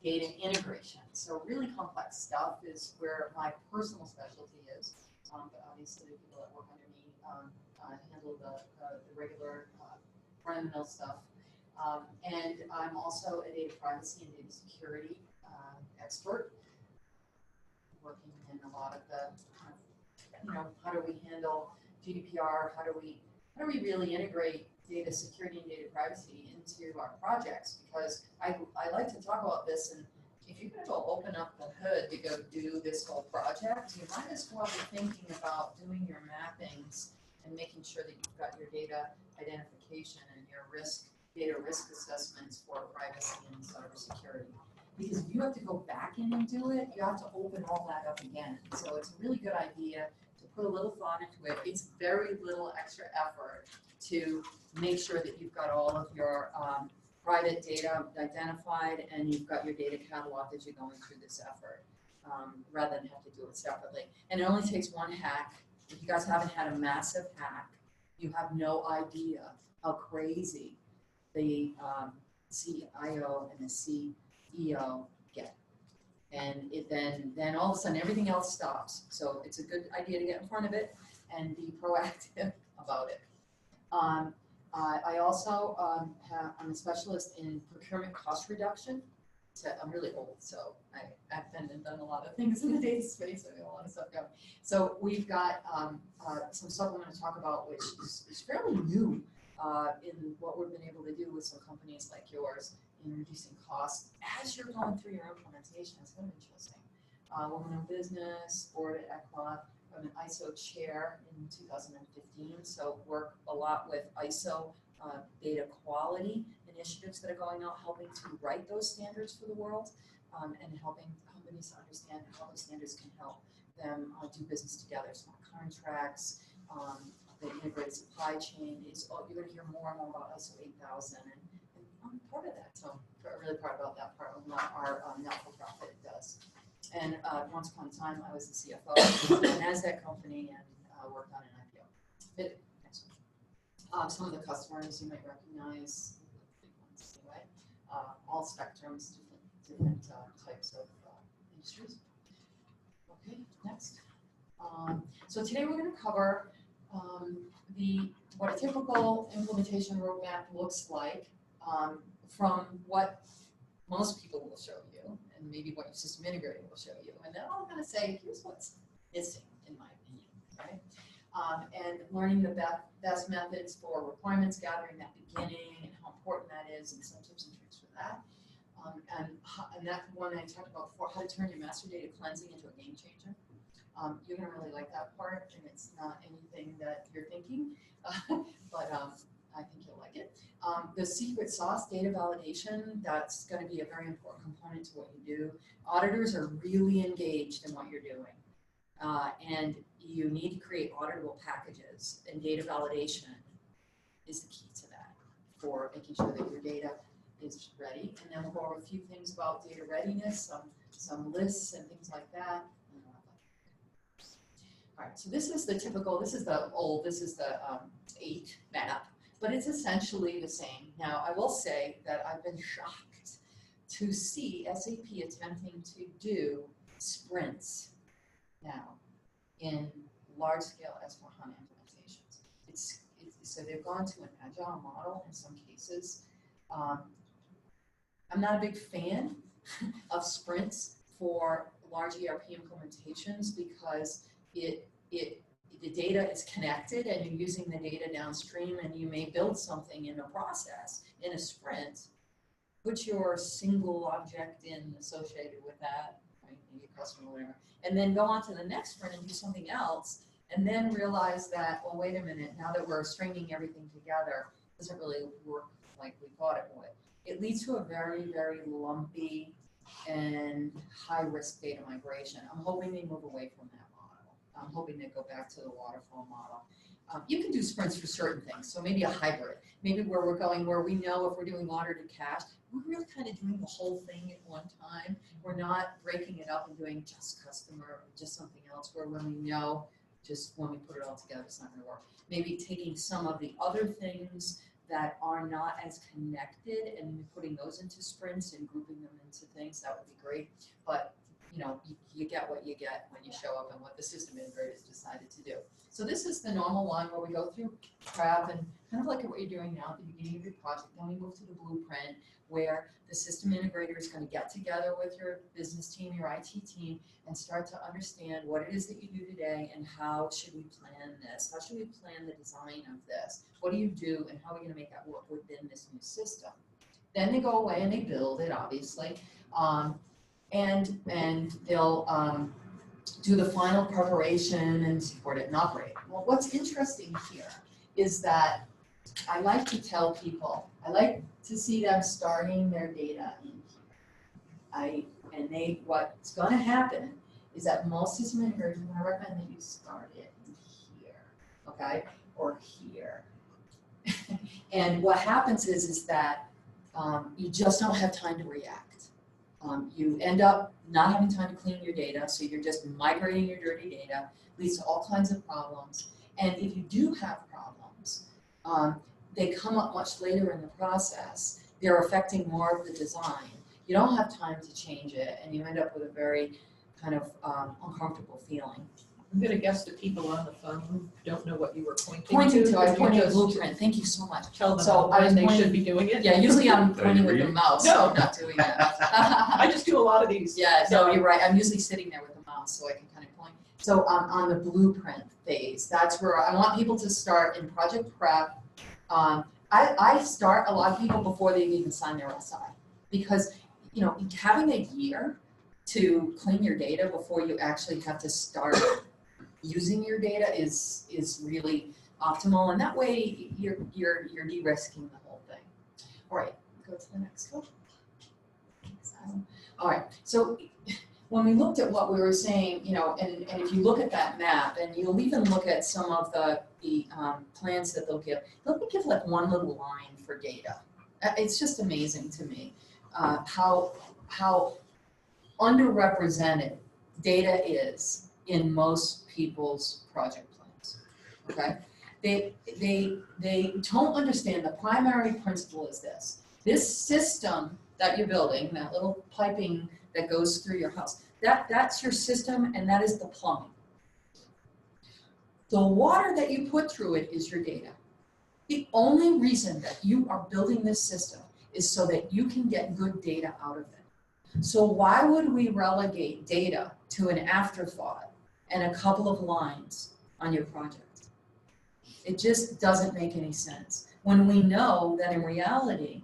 data integration. So really complex stuff is where my personal specialty is, but obviously the people that work under me handle the regular run-of-the-mill stuff. And I'm also a data privacy and data security expert, working in a lot of the, how do we handle GDPR? How do we really integrate data security and data privacy into our projects? Because I like to talk about this, and if you're going to go open up the hood to go do this whole project, you might as well be thinking about doing your mappings and making sure that you've got your data identification and your data risk assessments for privacy and cybersecurity. Because if you have to go back in and do it, you have to open all that up again. So it's a really good idea to put a little thought into it. It's very little extra effort to make sure that you've got all of your private data identified and you've got your data cataloged as you're going through this effort, rather than have to do it separately. And it only takes one hack. If you guys haven't had a massive hack, you have no idea how crazy the CIO and the CEO get. And then all of a sudden everything else stops. So it's a good idea to get in front of it and be proactive about it. I also I'm a specialist in procurement cost reduction. So I'm really old, so I've been and done a lot of things in the data space. I got a lot of stuff going. So we've got some stuff I'm going to talk about, which is fairly new in what we've been able to do with some companies like yours in reducing costs as you're going through your implementation. It's kind of interesting. Women in Business, board at ECLA. I'm an ISO chair in 2015, so work a lot with ISO data quality initiatives that are going out, helping to write those standards for the world, and helping companies to understand how those standards can help them do business together. Smart contracts, the integrated supply chain is. You're going to hear more and more about ISO 8000, and I'm part of that. So I'm really proud about that part of what our not-for-profit does. And once upon a time, I was the CFO of a NASDAQ company and worked on an IPO. Some of the customers you might recognize, the big ones anyway, all spectrums, different types of industries. Okay, next. So today we're going to cover what a typical implementation roadmap looks like from what most people will show you, and maybe what your system integrator will show you. And then I'm going to say, here's what's missing, in my opinion, right? And learning the best methods for requirements gathering, that beginning, and how important that is, and some tips and tricks for that. And that one I talked about before, how to turn your master data cleansing into a game changer. You're going to really like that part, and it's not anything that you're thinking, but I think you'll like it. The secret sauce, data validation, that's going to be a very important component to what you do. Auditors are really engaged in what you're doing, and you need to create auditable packages, and data validation is the key to that for making sure that your data is ready. And then we'll go over a few things about data readiness, some lists and things like that. All right, so this is the typical, this is the 8 map, but it's essentially the same. Now, I will say that I've been shocked to see SAP attempting to do sprints now in large-scale S/4HANA implementations. So they've gone to an agile model in some cases. I'm not a big fan of sprints for large ERP implementations because the data is connected and you're using the data downstream, and you may build something in a process in a sprint, put your single object in associated with that, right, maybe customer or whatever, and then go on to the next sprint and do something else, and then realize that, well, wait a minute, now that we're stringing everything together, it doesn't really work like we thought it would. It leads to a very, very lumpy and high-risk data migration. I'm hoping they move away from that model. I'm hoping they go back to the waterfall model. You can do sprints for certain things, so maybe a hybrid. Maybe where we're going, where we know if we're doing order to cash, we're really kind of doing the whole thing at one time. We're not breaking it up and doing just customer or just something else, where when we know, just when we put it all together, it's not going to work. Maybe taking some of the other things that are not as connected, and putting those into sprints and grouping them into things, that would be great. But you get what you get when you show up and what the system integrators decided to do. So this is the normal one where we go through prep and kind of like what you're doing now at the beginning of your project. Then we move to the blueprint, where the system integrator is going to get together with your business team, your IT team, and start to understand what it is that you do today and how should we plan this? How should we plan the design of this? What do you do and how are we going to make that work within this new system? Then they go away and they build it, obviously, and they'll do the final preparation and support it and operate. Well, what's interesting here is that I like to tell people, I like to see them starting their data in here. What's going to happen is that most system integrators are going to recommend that you start it in here, okay, or here. And what happens is that you just don't have time to react. You end up not having time to clean your data, so you're just migrating your dirty data, leads to all kinds of problems. And if you do have problems, they come up much later in the process. They're affecting more of the design. You don't have time to change it, and you end up with a very kind of uncomfortable feeling. I'm going to guess the people on the phone don't know what you were pointing to. I was pointing to the blueprint. Thank you so much. Tell them so when they should be doing it. Yeah, usually I'm pointing with the mouse. No. I'm not doing that. I just do a lot of these. Yeah, no, you're right. I'm usually sitting there with the mouse so I can kind of point. So on the blueprint phase, that's where I want people to start in project prep. I start a lot of people before they've even signed their SI, because having a year to clean your data before you actually have to start using your data is really optimal, and that way you're de-risking the whole thing. All right, go to the next one. All right, so when we looked at what we were saying, and if you look at that map, and you'll even look at some of the plans that they'll give like one little line for data. It's just amazing to me how underrepresented data is in most people's project plans. Okay, they don't understand the primary principle is this. This system that you're building, that little piping that goes through your house, that's your system, and that is the plumbing. The water that you put through it is your data. The only reason that you are building this system is so that you can get good data out of it. So why would we relegate data to an afterthought and a couple of lines on your project? It just doesn't make any sense. When we know that in reality,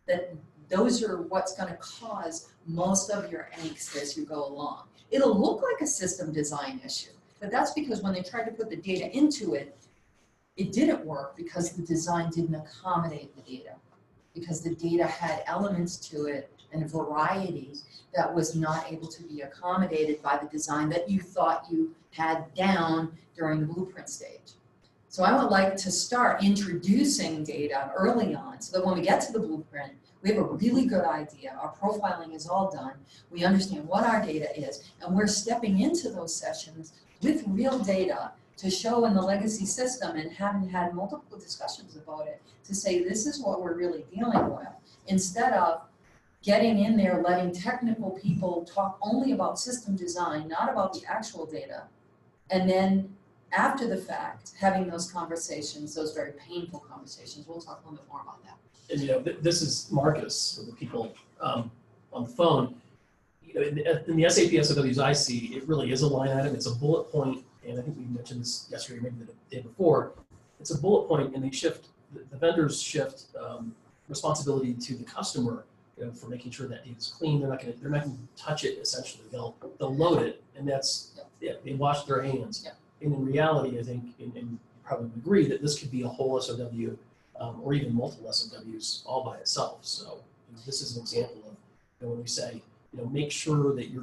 that those are what's going to cause most of your angst as you go along. It'll look like a system design issue, but that's because when they tried to put the data into it, it didn't work because the design didn't accommodate the data, because the data had elements to it and a variety that was not able to be accommodated by the design that you thought you had down during the blueprint stage. So I would like to start introducing data early on so that when we get to the blueprint, we have a really good idea. Our profiling is all done. We understand what our data is, and we're stepping into those sessions with real data to show in the legacy system, and having had multiple discussions about it, to say this is what we're really dealing with, instead of getting in there, letting technical people talk only about system design, not about the actual data, and then after the fact, having those conversations, those very painful conversations. We'll talk a little bit more about that. And this is Marcus, for the people on the phone. In the SAP SOWs I see, it really is a line item. It's a bullet point, and I think we mentioned this yesterday, maybe the day before. It's a bullet point, and they shift. The vendors shift responsibility to the customer, for making sure that data is clean. They're not going to touch it. Essentially, they'll load it, and that's they wash their hands. Yeah. And in reality, I think, and you probably agree, that this could be a whole SOW. Or even multiple SOWs all by itself. So this is an example of when we say, make sure that you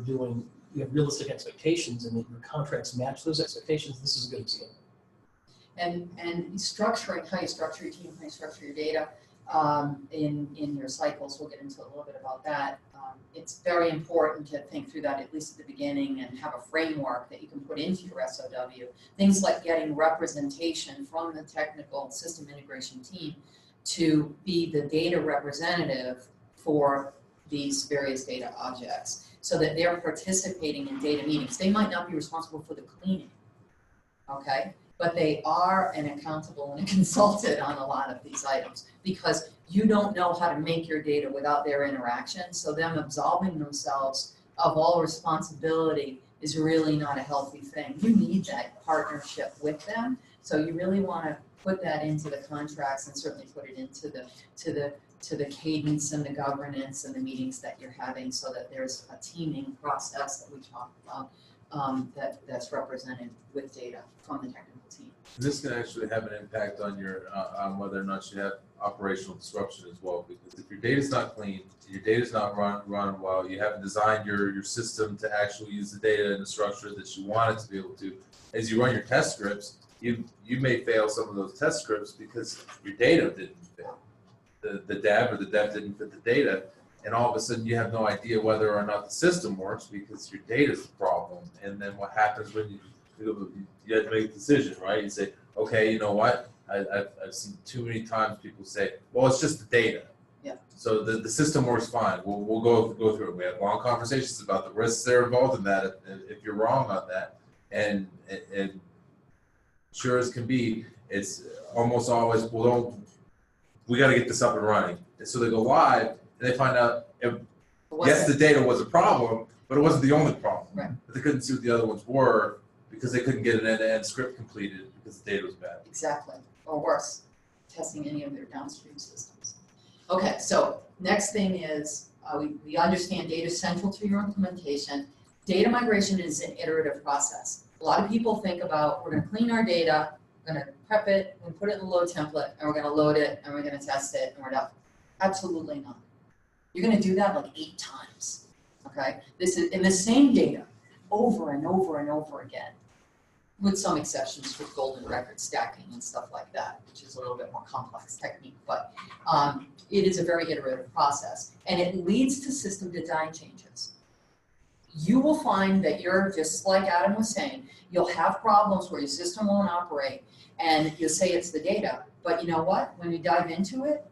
have realistic expectations and that your contracts match those expectations. This is a good example. And structuring, how you structure your team, how you structure your data in your cycles. We'll get into a little bit about that. It's very important to think through that at least at the beginning and have a framework that you can put into your SOW. Things like getting representation from the technical system integration team to be the data representative for these various data objects, so that they're participating in data meetings. They might not be responsible for the cleaning, okay? But they are an accountable and a consultant on a lot of these items, because you don't know how to make your data without their interaction, so them absolving themselves of all responsibility is really not a healthy thing. You need that partnership with them, so you really want to put that into the contracts and certainly put it into the cadence and the governance and the meetings that you're having, so that there's a teaming process that we talked about that's represented with data from the technical team. This can actually have an impact on your on whether or not you have operational disruption as well, because if your data's not clean, your data's not run well, you haven't designed your system to actually use the data in the structure that you want it to be able to. As you run your test scripts, you may fail some of those test scripts because your data didn't fit. The dev or the dev didn't fit the data, and all of a sudden you have no idea whether or not the system works because your data's the problem. And then what happens when you have to make a decision, right? You say, okay, you know what? I've seen too many times people say, well, it's just the data. Yeah. So the system works fine. We'll go through it. We have long conversations about the risks that are involved in that. If you're wrong on that, and sure as can be, it's almost always, well, we got to get this up and running. And so they go live and they find out, yes, the data was a problem, but it wasn't the only problem. Right. But they couldn't see what the other ones were because they couldn't get an end-to-end script completed because the data was bad. Exactly, or worse, testing any of their downstream systems. Okay, so next thing is, we understand data is central to your implementation. Data migration is an iterative process. A lot of people think about, we're gonna clean our data, we're gonna prep it, we're gonna put it in the load template, and we're gonna load it, and we're gonna test it, and we're done. Absolutely not. You're gonna do that like 8 times, okay? This is in the same data, over and over and over again, with some exceptions for golden record stacking and stuff like that, which is a little bit more complex technique, but it is a very iterative process, and it leads to system design changes. You will find that you're, just like Adam was saying, you'll have problems where your system won't operate, and you'll say it's the data, but you know what? When we dive into it,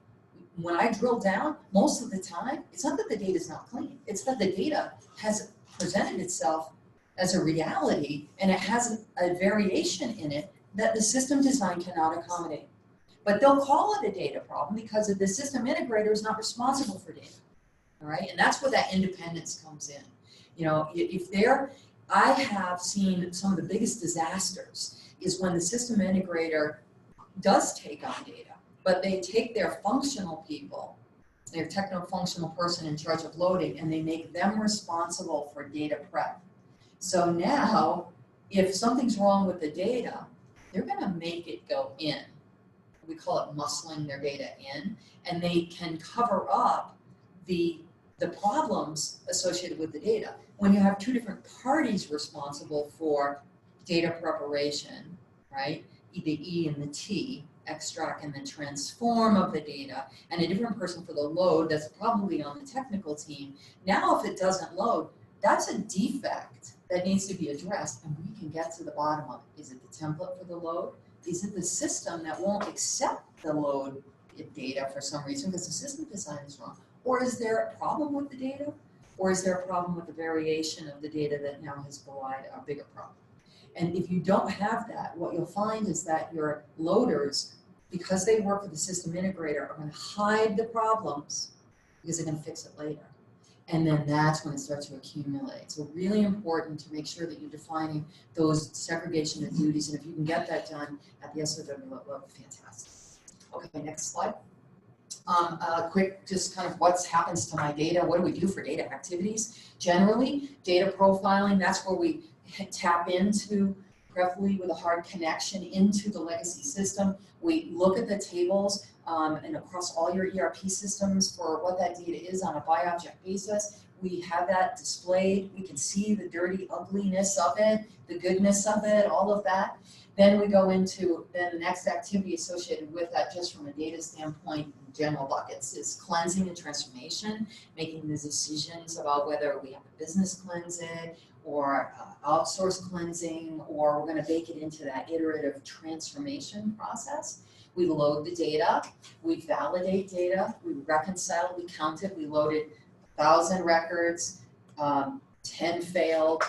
when I drill down, most of the time, it's not that the data is not clean, it's that the data has presented itself as a reality, and it has a variation in it that the system design cannot accommodate. But they'll call it a data problem because the system integrator is not responsible for data, all right? And that's where that independence comes in. You know, I have seen some of the biggest disasters is when the system integrator does take on data, but they take their functional people, their techno-functional person in charge of loading, and they make them responsible for data prep. So now, if something's wrong with the data, they're gonna make it go in. We call it muscling their data in, and they can cover up the problems associated with the data. When you have 2 different parties responsible for data preparation, right? The E and the T, extract and then transform of the data, and a different person for the load that's probably on the technical team. Now, if it doesn't load, that's a defect that needs to be addressed, and we can get to the bottom of it. Is it the template for the load? Is it the system that won't accept the load data for some reason because the system design is wrong? Or is there a problem with the data? Or is there a problem with the variation of the data that now has belied a bigger problem? And if you don't have that, what you'll find is that your loaders, because they work with the system integrator, are going to hide the problems because they're going to fix it later. And then that's when it starts to accumulate. So really important to make sure that you're defining those segregation of duties. And if you can get that done at the SOW level, fantastic. Okay, next slide. Quick, just kind of what happens to my data. What do we do for data activities? Generally, data profiling, that's where we tap into, preferably with a hard connection into the legacy system. We look at the tables and across all your ERP systems for what that data is on a by object basis. We have that displayed. We can see the dirty ugliness of it, the goodness of it, all of that. Then we go into the next activity associated with that, just from a data standpoint, general buckets, is cleansing and transformation, making the decisions about whether we have a business cleanse it or outsource cleansing, or we're going to bake it into that iterative transformation process. We load the data, we validate data, we reconcile, we count it, we loaded 1,000 records, 10 failed,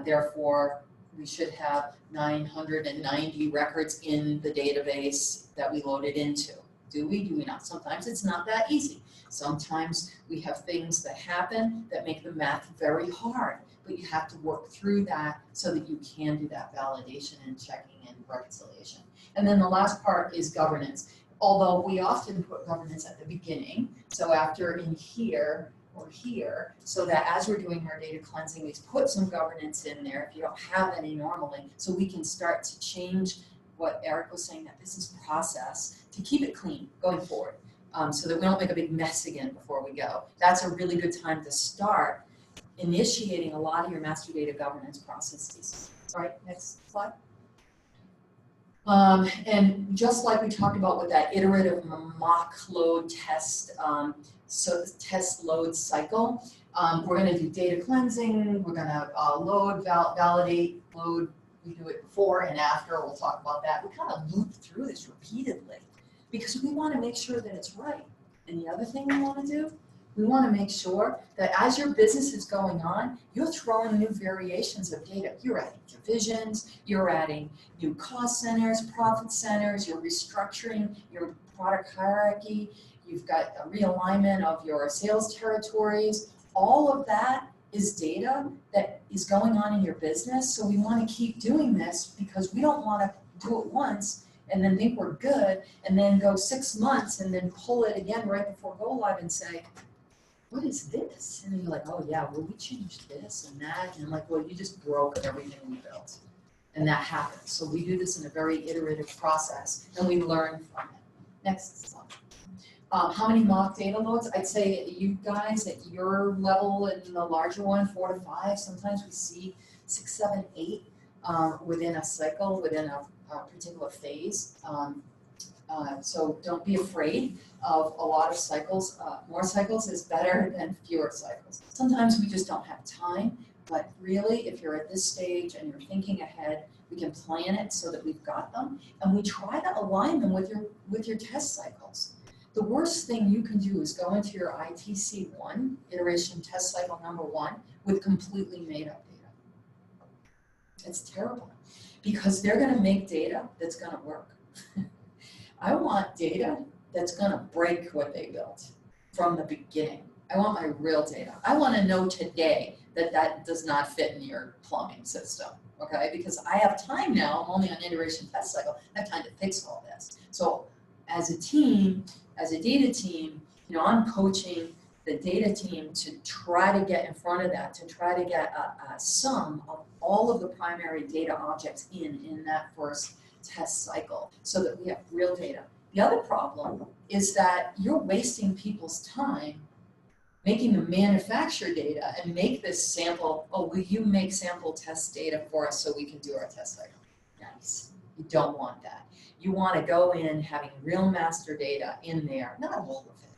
therefore we should have 990 records in the database that we loaded into. Do we not? Sometimes it's not that easy. Sometimes we have things that happen that make the math very hard, but you have to work through that so that you can do that validation and checking and reconciliation. And then the last part is governance. Although we often put governance at the beginning, so after in here or here, so that as we're doing our data cleansing, we put some governance in there if you don't have any normally, so we can start to change what Eric was saying, that business process, to keep it clean going forward, so that we don't make a big mess again before we go. That's a really good time to start initiating a lot of your master data governance processes. All right, next slide. And just like we talked about with that iterative mock load test, so test load cycle, we're going to do data cleansing, we're going to load, validate, load. We do it before and after, we'll talk about that. We kind of loop through this repeatedly because we want to make sure that it's right. And the other thing we want to do, we want to make sure that as your business is going on, you're throwing new variations of data. You're adding divisions, you're adding new cost centers, profit centers, you're restructuring your product hierarchy, you've got a realignment of your sales territories. All of that is data that is going on in your business. So we want to keep doing this because we don't want to do it once and then think we're good and then go 6 months and then pull it again right before go live and say, what is this? And then you're like, oh yeah, well we changed this and that. And I'm like, well, you just broke everything we built. And that happens. So we do this in a very iterative process and we learn from it. Next slide. How many mock data loads? I'd say you guys at your level and the larger one, 4 to 5. Sometimes we see 6, 7, 8 within a cycle, within a particular phase. So don't be afraid of a lot of cycles. More cycles is better than fewer cycles. Sometimes we just don't have time, but really if you're at this stage and you're thinking ahead, we can plan it so that we've got them and we try to align them with your test cycles. The worst thing you can do is go into your ITC1, iteration test cycle number 1, with completely made up data. It's terrible because they're going to make data that's going to work. I want data that's going to break what they built from the beginning. I want my real data. I want to know today that that does not fit in your plumbing system, okay? Because I have time now, I'm only on iteration test cycle, I have time to fix all this. So as a team, as a data team, you know, I'm coaching the data team to try to get in front of that, to try to get a sum of all of the primary data objects in that first test cycle so that we have real data. The other problem is that you're wasting people's time making the manufacturer data and make this sample, oh, will you make sample test data for us so we can do our test cycle? Nice. You don't want that. You want to go in having real master data in there, not all of it,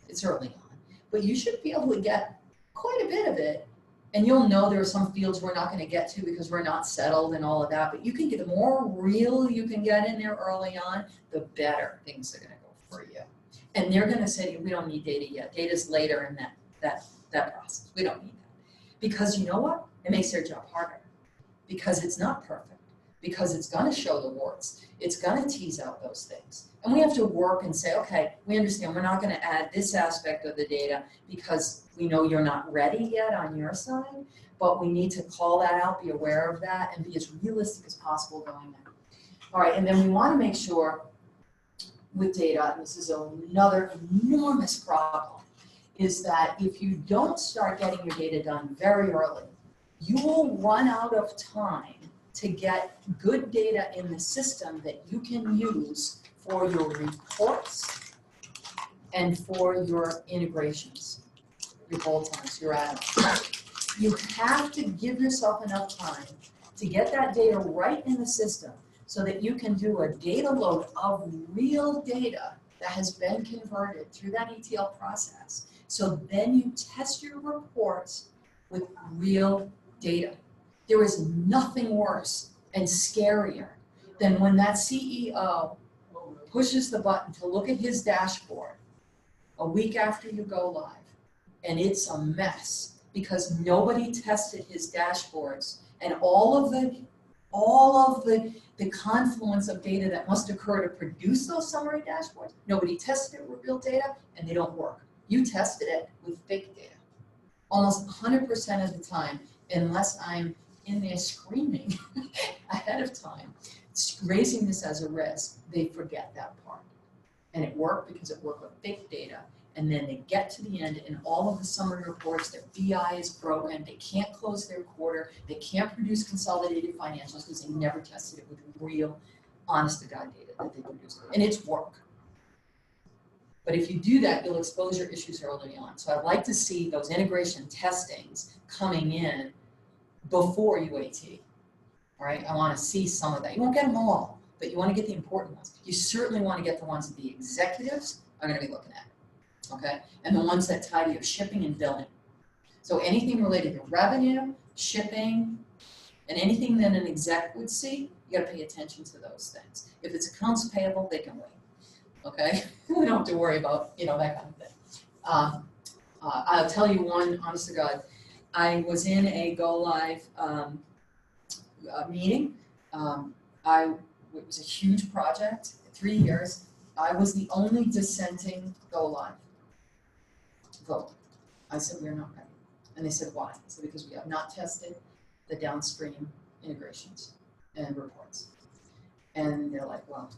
it's early on, but you should be able to get quite a bit of it. And you'll know there are some fields we're not going to get to because we're not settled and all of that, but you can get, the more real you can get in there early on, the better things are going to go for you. And they're going to say, we don't need data yet. Data's later in that process. We don't need that. Because you know what? It makes their job harder. Because it's not perfect. Because it's going to show the warts. It's going to tease out those things. And we have to work and say, okay, we understand we're not going to add this aspect of the data because we know you're not ready yet on your side, but we need to call that out, be aware of that, and be as realistic as possible going there. All right, and then we want to make sure with data, and this is another enormous problem, is that if you don't start getting your data done very early, you will run out of time to get good data in the system that you can use for your reports and for your integrations, your bolt-ons, your add-ons. You have to give yourself enough time to get that data right in the system so that you can do a data load of real data that has been converted through that ETL process. So then you test your reports with real data. There is nothing worse and scarier than when that CEO pushes the button to look at his dashboard a week after you go live, and it's a mess because nobody tested his dashboards, and all of the confluence of data that must occur to produce those summary dashboards, nobody tested it with real data, and they don't work. You tested it with fake data. Almost 100% of the time, unless I'm in there screaming ahead of time, raising this as a risk, they forget that part. And it worked because it worked with fake data. And then they get to the end and all of the summary reports, their BI is broken, they can't close their quarter, they can't produce consolidated financials because they never tested it with real, honest to God data that they produced. And it's work. But if you do that, you'll expose your issues early on. So I'd like to see those integration testings coming in before UAT. All right, I want to see some of that. You won't get them all, but you want to get the important ones. You certainly want to get the ones that the executives are going to be looking at. Okay, and the ones that tie to your shipping and billing. So anything related to revenue, shipping, and anything that an exec would see, you got to pay attention to those things. If it's accounts payable, they can wait. Okay, we don't have to worry about that kind of thing. I'll tell you one, honest to God, I was in a go live meeting. It was a huge project, 3 years. I was the only dissenting go live vote. I said, we're not ready. And they said, why? I said, because we have not tested the downstream integrations and reports. And they're like, well,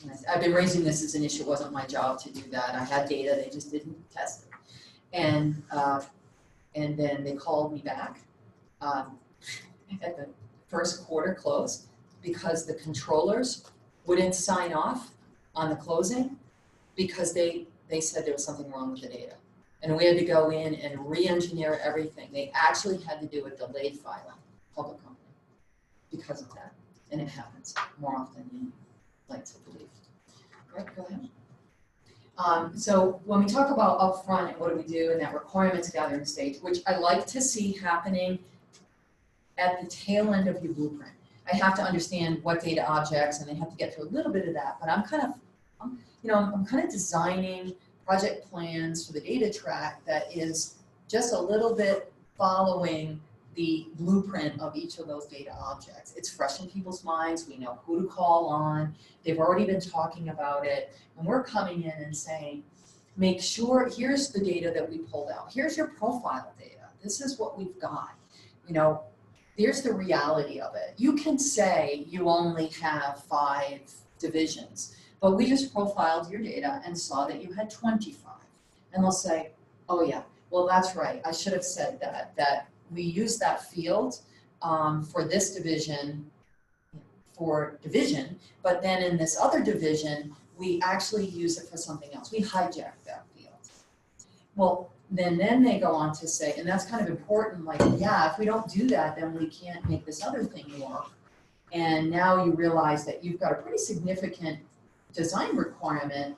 and I said, I've been raising this as an issue. It wasn't my job to do that. I had data, they just didn't test it. And then they called me back at the first quarter close because the controllers wouldn't sign off on the closing because they said there was something wrong with the data. And we had to go in and re-engineer everything. They actually had to do a delayed filing, public company, because of that. And it happens more often than you like to believe. Right, go ahead. So when we talk about upfront and what do we do in that requirements gathering stage, which I like to see happening at the tail end of your blueprint. I have to understand what data objects, and they have to get through a little bit of that, but I'm kind of designing project plans for the data track that is just a little bit following the blueprint of each of those data objects. It's fresh in people's minds. We know who to call on. They've already been talking about it. And we're coming in and saying, make sure, here's the data that we pulled out. Here's your profile data. This is what we've got. There's the reality of it. You can say you only have 5 divisions, but we just profiled your data and saw that you had 25. And they'll say, oh yeah, well that's right. I should have said that we use that field for this division, but then in this other division, we actually use it for something else. We hijack that field. Well, then they go on to say, and that's kind of important, like, yeah, if we don't do that, then we can't make this other thing work. And now you realize that you've got a pretty significant design requirement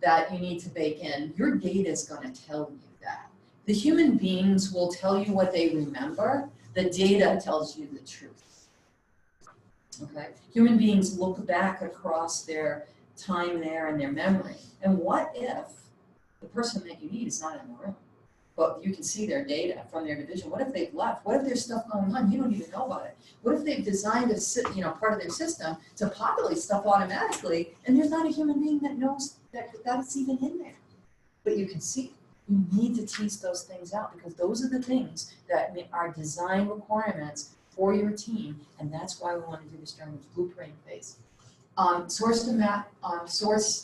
that you need to bake in. Your data is going to tell you that. The human beings will tell you what they remember. The data tells you the truth. Okay? Human beings look back across their time there and their memory. And what if the person that you need is not in the room, but you can see their data from their division? What if they've left? What if there's stuff going on? You don't even know about it. What if they've designed a part of their system to populate stuff automatically, and there's not a human being that knows that that's even in there? But you can see. You need to tease those things out because those are the things that are design requirements for your team, and that's why we want to do this during the blueprint phase. Source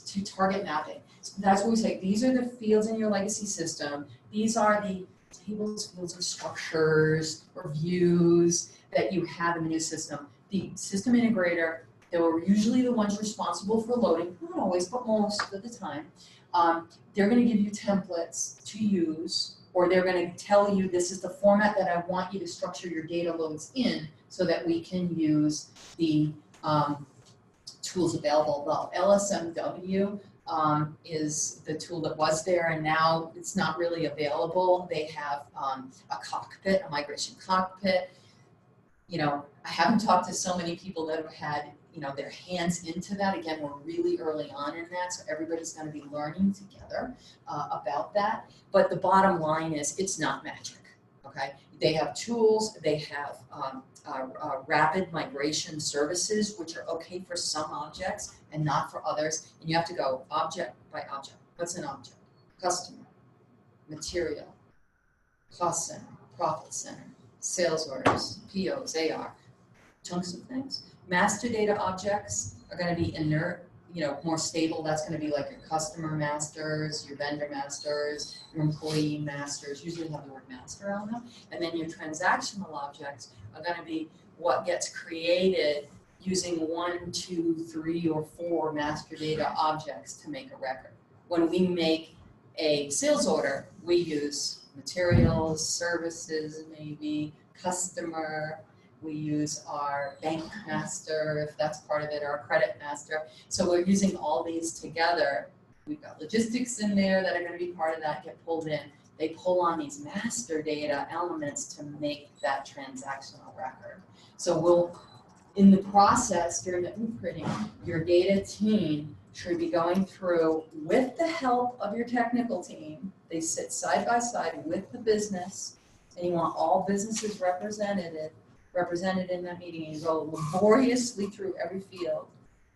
to target mapping. So that's what we say. These are the fields in your legacy system. These are the tables, fields, or structures or views that you have in the new system. The system integrator, they were usually the ones responsible for loading, not always, but most of the time. They're going to give you templates to use, or they're going to tell you this is the format that I want you to structure your data loads in so that we can use the tools available. The LSMW is the tool that was there, and now it's not really available. They have a cockpit, a migration cockpit. I haven't talked to so many people that have had their hands into that. Again, we're really early on in that, so everybody's going to be learning together about that. But the bottom line is, it's not magic. Okay, they have tools. They have rapid migration services, which are okay for some objects and not for others. And you have to go object by object. What's an object? Customer, material, cost center, profit center, sales orders, POs, AR, chunks of things. Master data objects are going to be inert, more stable. That's going to be like your customer masters, your vendor masters, your employee masters, usually have the word master on them. And then your transactional objects are going to be what gets created using 1, 2, 3, or 4 master data objects to make a record. When we make a sales order, we use materials, services, maybe customer. We use our bank master, if that's part of it, our credit master. So we're using all these together. We've got logistics in there that are going to be part of that, get pulled in. They pull on these master data elements to make that transactional record. So we'll, in the process during the imprinting, your data team should be going through with the help of your technical team. They sit side by side with the business, and you want all businesses represented in that meeting, and you go laboriously through every field,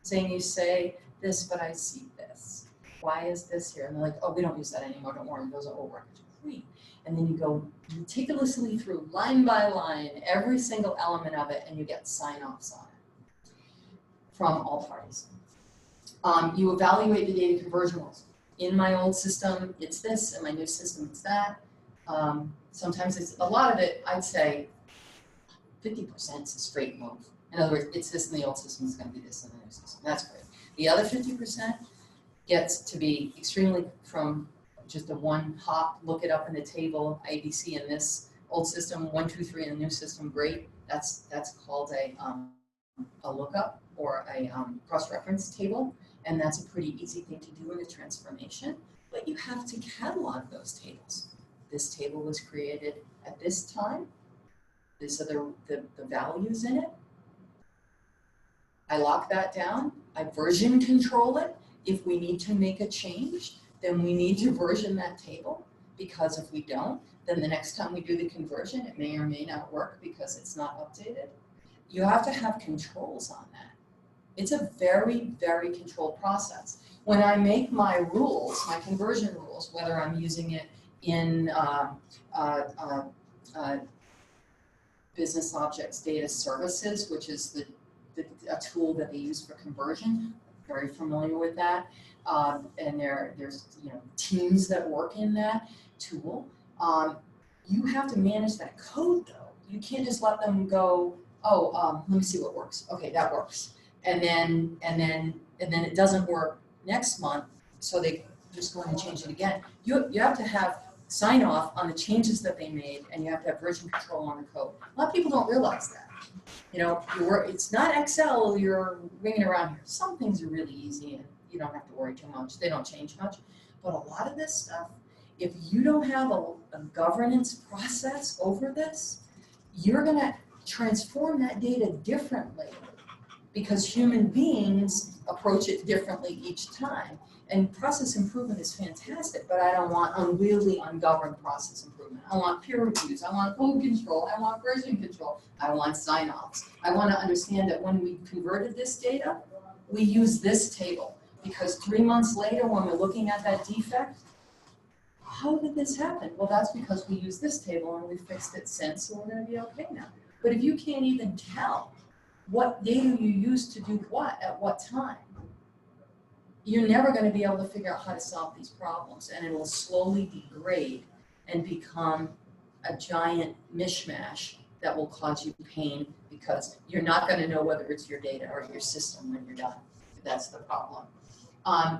saying, you say this, but I see this. Why is this here? And they're like, oh, we don't use that anymore, don't worry, those are old records. Great. And then you go meticulously through line by line, every single element of it, and you get sign-offs on it from all parties. You evaluate the data conversion rules. In my old system, it's this. In my new system, it's that. Sometimes it's, a lot of it, I'd say 50% is a straight move. In other words, it's this in the old system, it's going to be this in the new system. That's great. The other 50% gets to be extremely from just a one hop, look it up in the table, ABC in this old system, 1, 2, 3 in the new system, great. That's called a lookup or a cross-reference table. And that's a pretty easy thing to do in a transformation, but you have to catalog those tables. This table was created at this time. These are the values in it. I lock that down. I version control it. If we need to make a change, then we need to version that table, because if we don't, then the next time we do the conversion, it may or may not work because it's not updated. You have to have controls on that. It's a very, very controlled process. When I make my rules, my conversion rules, whether I'm using it in business objects data services, which is a tool that they use for conversion, very familiar with that. And there's teams that work in that tool. You have to manage that code though. You can't just let them go, let me see what works. Okay, that works. And then it doesn't work next month, so they just go in and change it again. You have to have sign off on the changes that they made, and you have to have version control on the code. A lot of people don't realize that. It's not Excel you're ringing around here. Some things are really easy and you don't have to worry too much. They don't change much. But a lot of this stuff, if you don't have a governance process over this, you're going to transform that data differently, because human beings approach it differently each time. And process improvement is fantastic, but I don't want unwieldy, ungoverned process improvement. I want peer reviews, I want code control, I want version control, I want sign-offs. I want to understand that when we converted this data, we use this table, because 3 months later when we're looking at that defect, how did this happen? Well, that's because we used this table and we fixed it since, so we're going to be okay now. But if you can't even tell what data you used to do what at what time, you're never going to be able to figure out how to solve these problems, and it will slowly degrade and become a giant mishmash that will cause you pain, because you're not going to know whether it's your data or your system when you're done. That's the problem.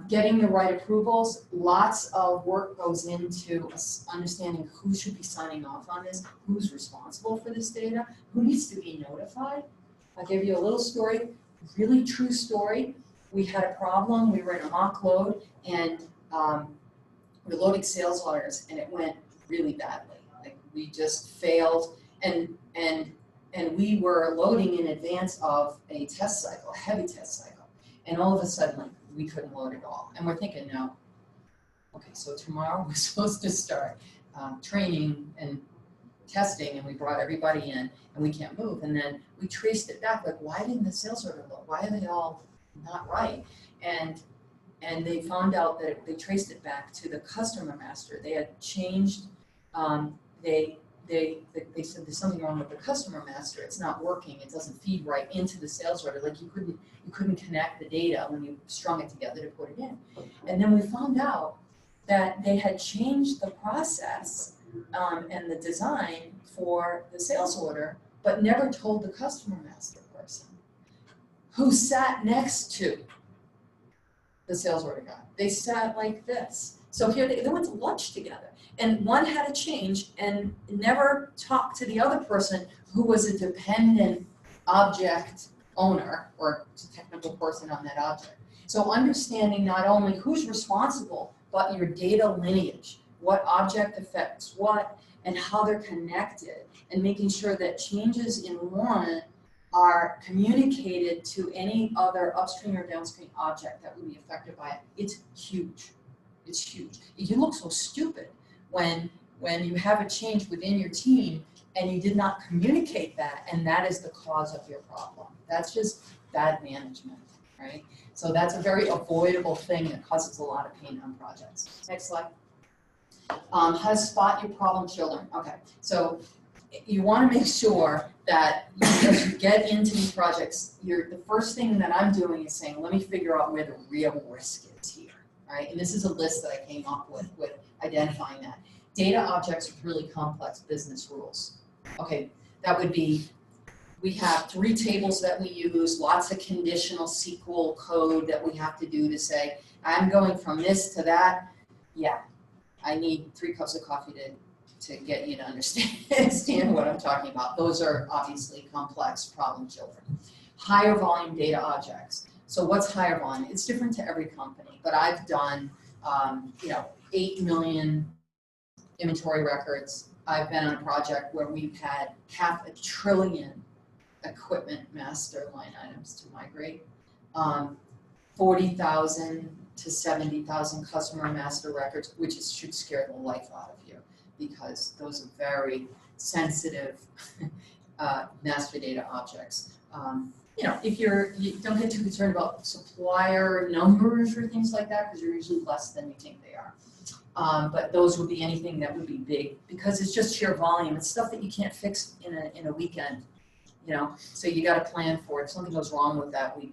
Getting the right approvals, lots of work goes into understanding who should be signing off on this, who's responsible for this data, who needs to be notified. I'll give you a little story, really true story. We had a problem, we were in a mock load, and we're loading sales orders, and it went really badly. Like, we just failed, and and we were loading in advance of a test cycle, a heavy test cycle. And all of a sudden, like, we couldn't load it all. And we're thinking, no, okay, so tomorrow we're supposed to start training and testing, and we brought everybody in, and we can't move. And then we traced it back, like, why didn't the sales order load? Why are they all not right? And they found out that they traced it back to the customer master. They had changed, they said there's something wrong with the customer master. It's not working. It doesn't feed right into the sales order. Like, you couldn't connect the data when you strung it together to put it in. And then we found out that they had changed the process and the design for the sales order, but never told the customer master person who sat next to the sales order guy. They sat like this. So here they went to lunch together, and one had a change and never talked to the other person who was a dependent object owner or technical person on that object. So understanding not only who's responsible, but your data lineage, what object affects what, and how they're connected, and making sure that changes in one are communicated to any other upstream or downstream object that would be affected by it. It's huge. It's huge. You look so stupid when you have a change within your team and you did not communicate that, and that is the cause of your problem. That's just bad management, right? So that's a very avoidable thing that causes a lot of pain on projects. Next slide. How to spot your problem children. Okay, so you want to make sure that as you get into these projects, the first thing that I'm doing is saying, let me figure out where the real risk is here, right? And this is a list that I came up with identifying that. Data objects with really complex business rules. Okay, that would be, we have 3 tables that we use, lots of conditional SQL code that we have to do to say, I'm going from this to that. Yeah, I need 3 cups of coffee to get you to understand what I'm talking about. Those are obviously complex problem children. Higher volume data objects. So what's higher volume? It's different to every company, but I've done 8 million inventory records. I've been on a project where we've had 500 billion equipment master line items to migrate, 40,000 to 70,000 customer master records, which should scare the life out of you, because those are very sensitive master data objects. If you don't get too concerned about supplier numbers or things like that, because you're usually less than you think they are. But those would be anything that would be big, because it's just sheer volume. It's stuff that you can't fix in a weekend, So you got to plan for it. If something goes wrong with that, we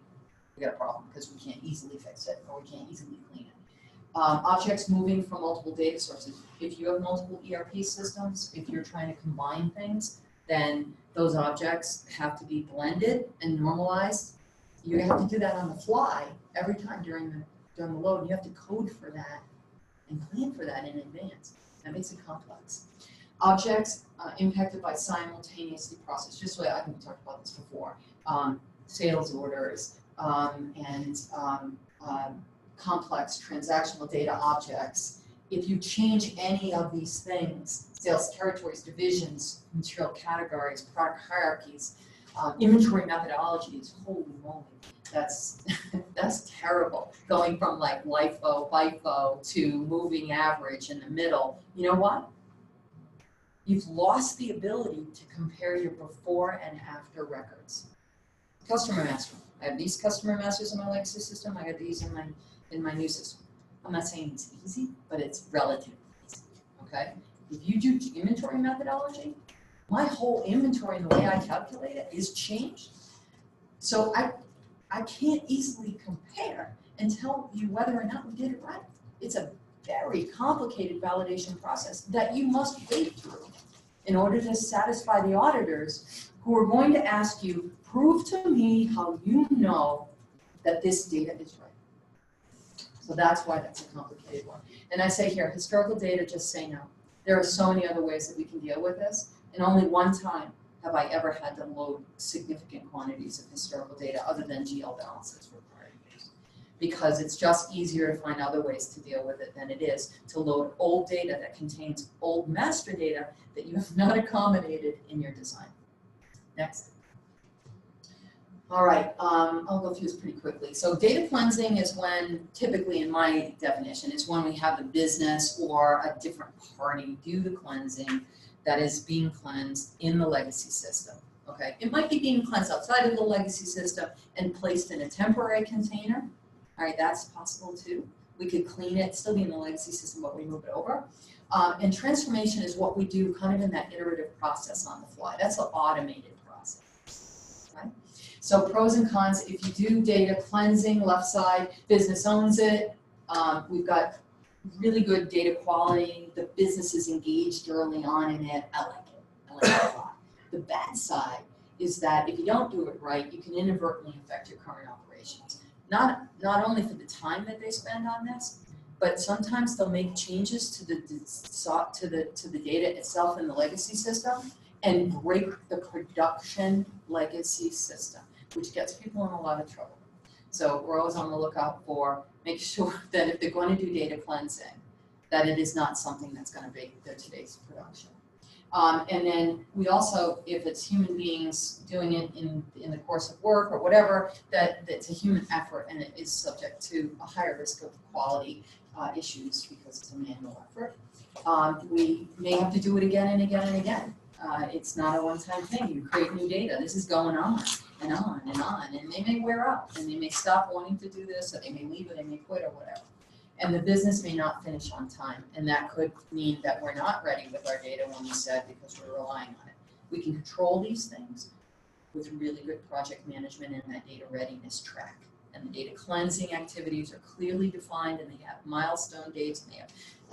got a problem, because we can't easily fix it or we can't easily clean it. Objects moving from multiple data sources. If you have multiple ERP systems, if you're trying to combine things, then those objects have to be blended and normalized. You have to do that on the fly every time during the load. You have to code for that and plan for that in advance. That makes it complex. Objects impacted by simultaneously processed. Just so I think we talked about this before. Sales orders and complex transactional data objects. If you change any of these things, sales territories, divisions, material categories, product hierarchies, inventory methodologies, holy moly, that's terrible. Going from like LIFO, FIFO to moving average in the middle. You know what? You've lost the ability to compare your before and after records. Customer master. I have these customer masters in my legacy system. I got these in my new system. I'm not saying it's easy, but it's relatively easy, okay? If you do inventory methodology, my whole inventory and the way I calculate it is changed. So I can't easily compare and tell you whether or not we did it right. It's a very complicated validation process that you must wade through in order to satisfy the auditors who are going to ask you, prove to me how you know that this data is right. So that's why that's a complicated one. And I say here, historical data, just say no. There are so many other ways that we can deal with this, and only one time have I ever had to load significant quantities of historical data other than GL balances for prior years. Because it's just easier to find other ways to deal with it than it is to load old data that contains old master data that you have not accommodated in your design. Next. All right, I'll go through this pretty quickly. So data cleansing is when, typically in my definition, is when we have the business or a different party do the cleansing that is being cleansed in the legacy system, okay? It might be being cleansed outside of the legacy system and placed in a temporary container. All right, that's possible too. We could clean it, still be in the legacy system, but we move it over. And transformation is what we do kind of in that iterative process on the fly. That's an automated process, right? So pros and cons, if you do data cleansing, left side, business owns it. We've got really good data quality. The business is engaged early on in it. I like it. I like it a lot. The bad side is that if you don't do it right, you can inadvertently affect your current operations. Not only for the time that they spend on this, but sometimes they'll make changes to the data itself in the legacy system and break the production legacy system, which gets people in a lot of trouble. So we're always on the lookout for, make sure that if they're going to do data cleansing, that it is not something that's going to break their today's production. And then we also, if it's human beings doing it in the course of work or whatever, that's a human effort and it is subject to a higher risk of quality issues because it's a manual effort. We may have to do it again and again and again. It's not a one-time thing. You create new data. This is going on and on and on, and they may wear out, and they may stop wanting to do this, or they may leave it, they may quit, or whatever. And the business may not finish on time, and that could mean that we're not ready with our data when we said because we're relying on it. We can control these things with really good project management and that data readiness track. And the data cleansing activities are clearly defined, and they have milestone dates, and they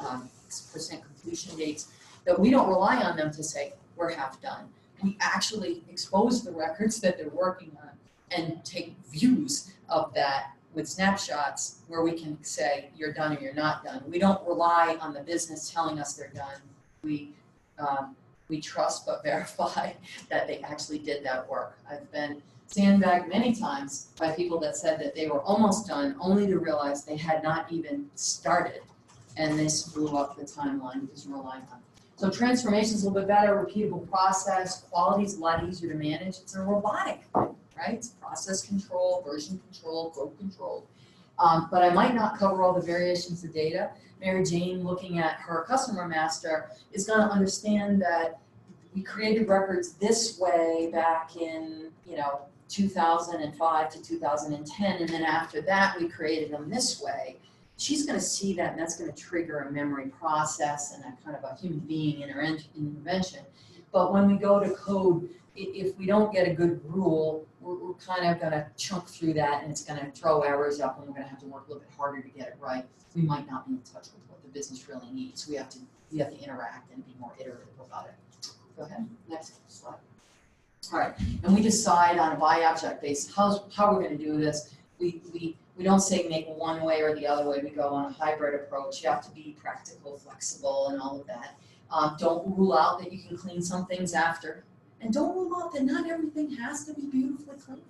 have percent completion dates, that we don't rely on them to say, we're half done. We actually expose the records that they're working on and take views of that with snapshots where we can say you're done or you're not done. We don't rely on the business telling us they're done. We trust but verify that they actually did that work. I've been sandbagged many times by people that said that they were almost done only to realize they had not even started, and this blew up the timeline because you're relying on it. So transformation is a little bit better, repeatable process, quality is a lot easier to manage. It's a robotic thing, right? It's process control, version control, growth control. But I might not cover all the variations of data. Mary Jane, looking at her customer master, is going to understand that we created records this way back in, 2005 to 2010, and then after that we created them this way. She's going to see that, and that's going to trigger a memory process and a kind of a human being intervention. But when we go to code, if we don't get a good rule, we're kind of going to chunk through that, and it's going to throw errors up, and we're going to have to work a little bit harder to get it right. We might not be in touch with what the business really needs. We have to interact and be more iterative about it. Go ahead, next slide. All right, and we decide on a by object basis how we're going to do this. We don't say make one way or the other way. We go on a hybrid approach. You have to be practical, flexible, and all of that. Don't rule out that you can clean some things after. And don't rule out that not everything has to be beautifully clean.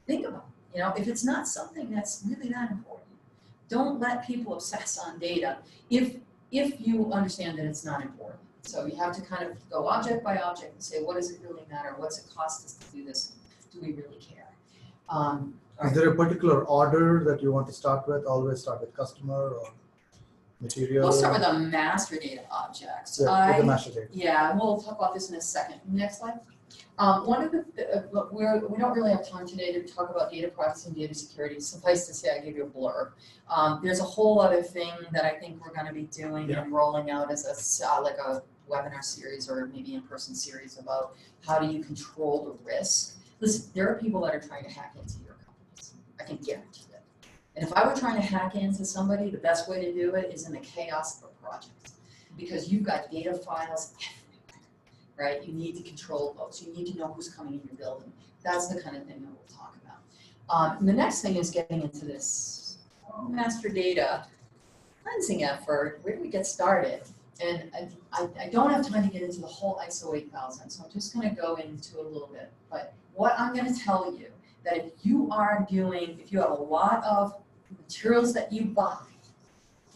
Think about it. If it's not something that's really that important, don't let people obsess on data if you understand that it's not important. So you have to kind of go object by object and say, what does it really matter? What's it cost us to do this? Do we really care? Is there a particular order that you want to start with? Always start with customer or material? We'll start with a master data object. Yeah, with the master data. Yeah, and we'll talk about this in a second. Next slide. One of we don't really have time today to talk about data privacy and data security. Suffice to say, I gave you a blurb. There's a whole other thing that I think we're going to be doing and rolling out as like a webinar series or maybe in-person series about how do you control the risk. Listen, there are people that are trying to hack into your companies. I can guarantee that. And if I were trying to hack into somebody, the best way to do it is in the chaos of a project, because you've got data files everywhere, right? You need to control those. You need to know who's coming in your building. That's the kind of thing that we'll talk about. And the next thing is getting into this master data cleansing effort. Where do we get started? And I don't have time to get into the whole ISO 8000, so I'm just going to go into a little bit. But what I'm going to tell you, that if you have a lot of materials that you buy,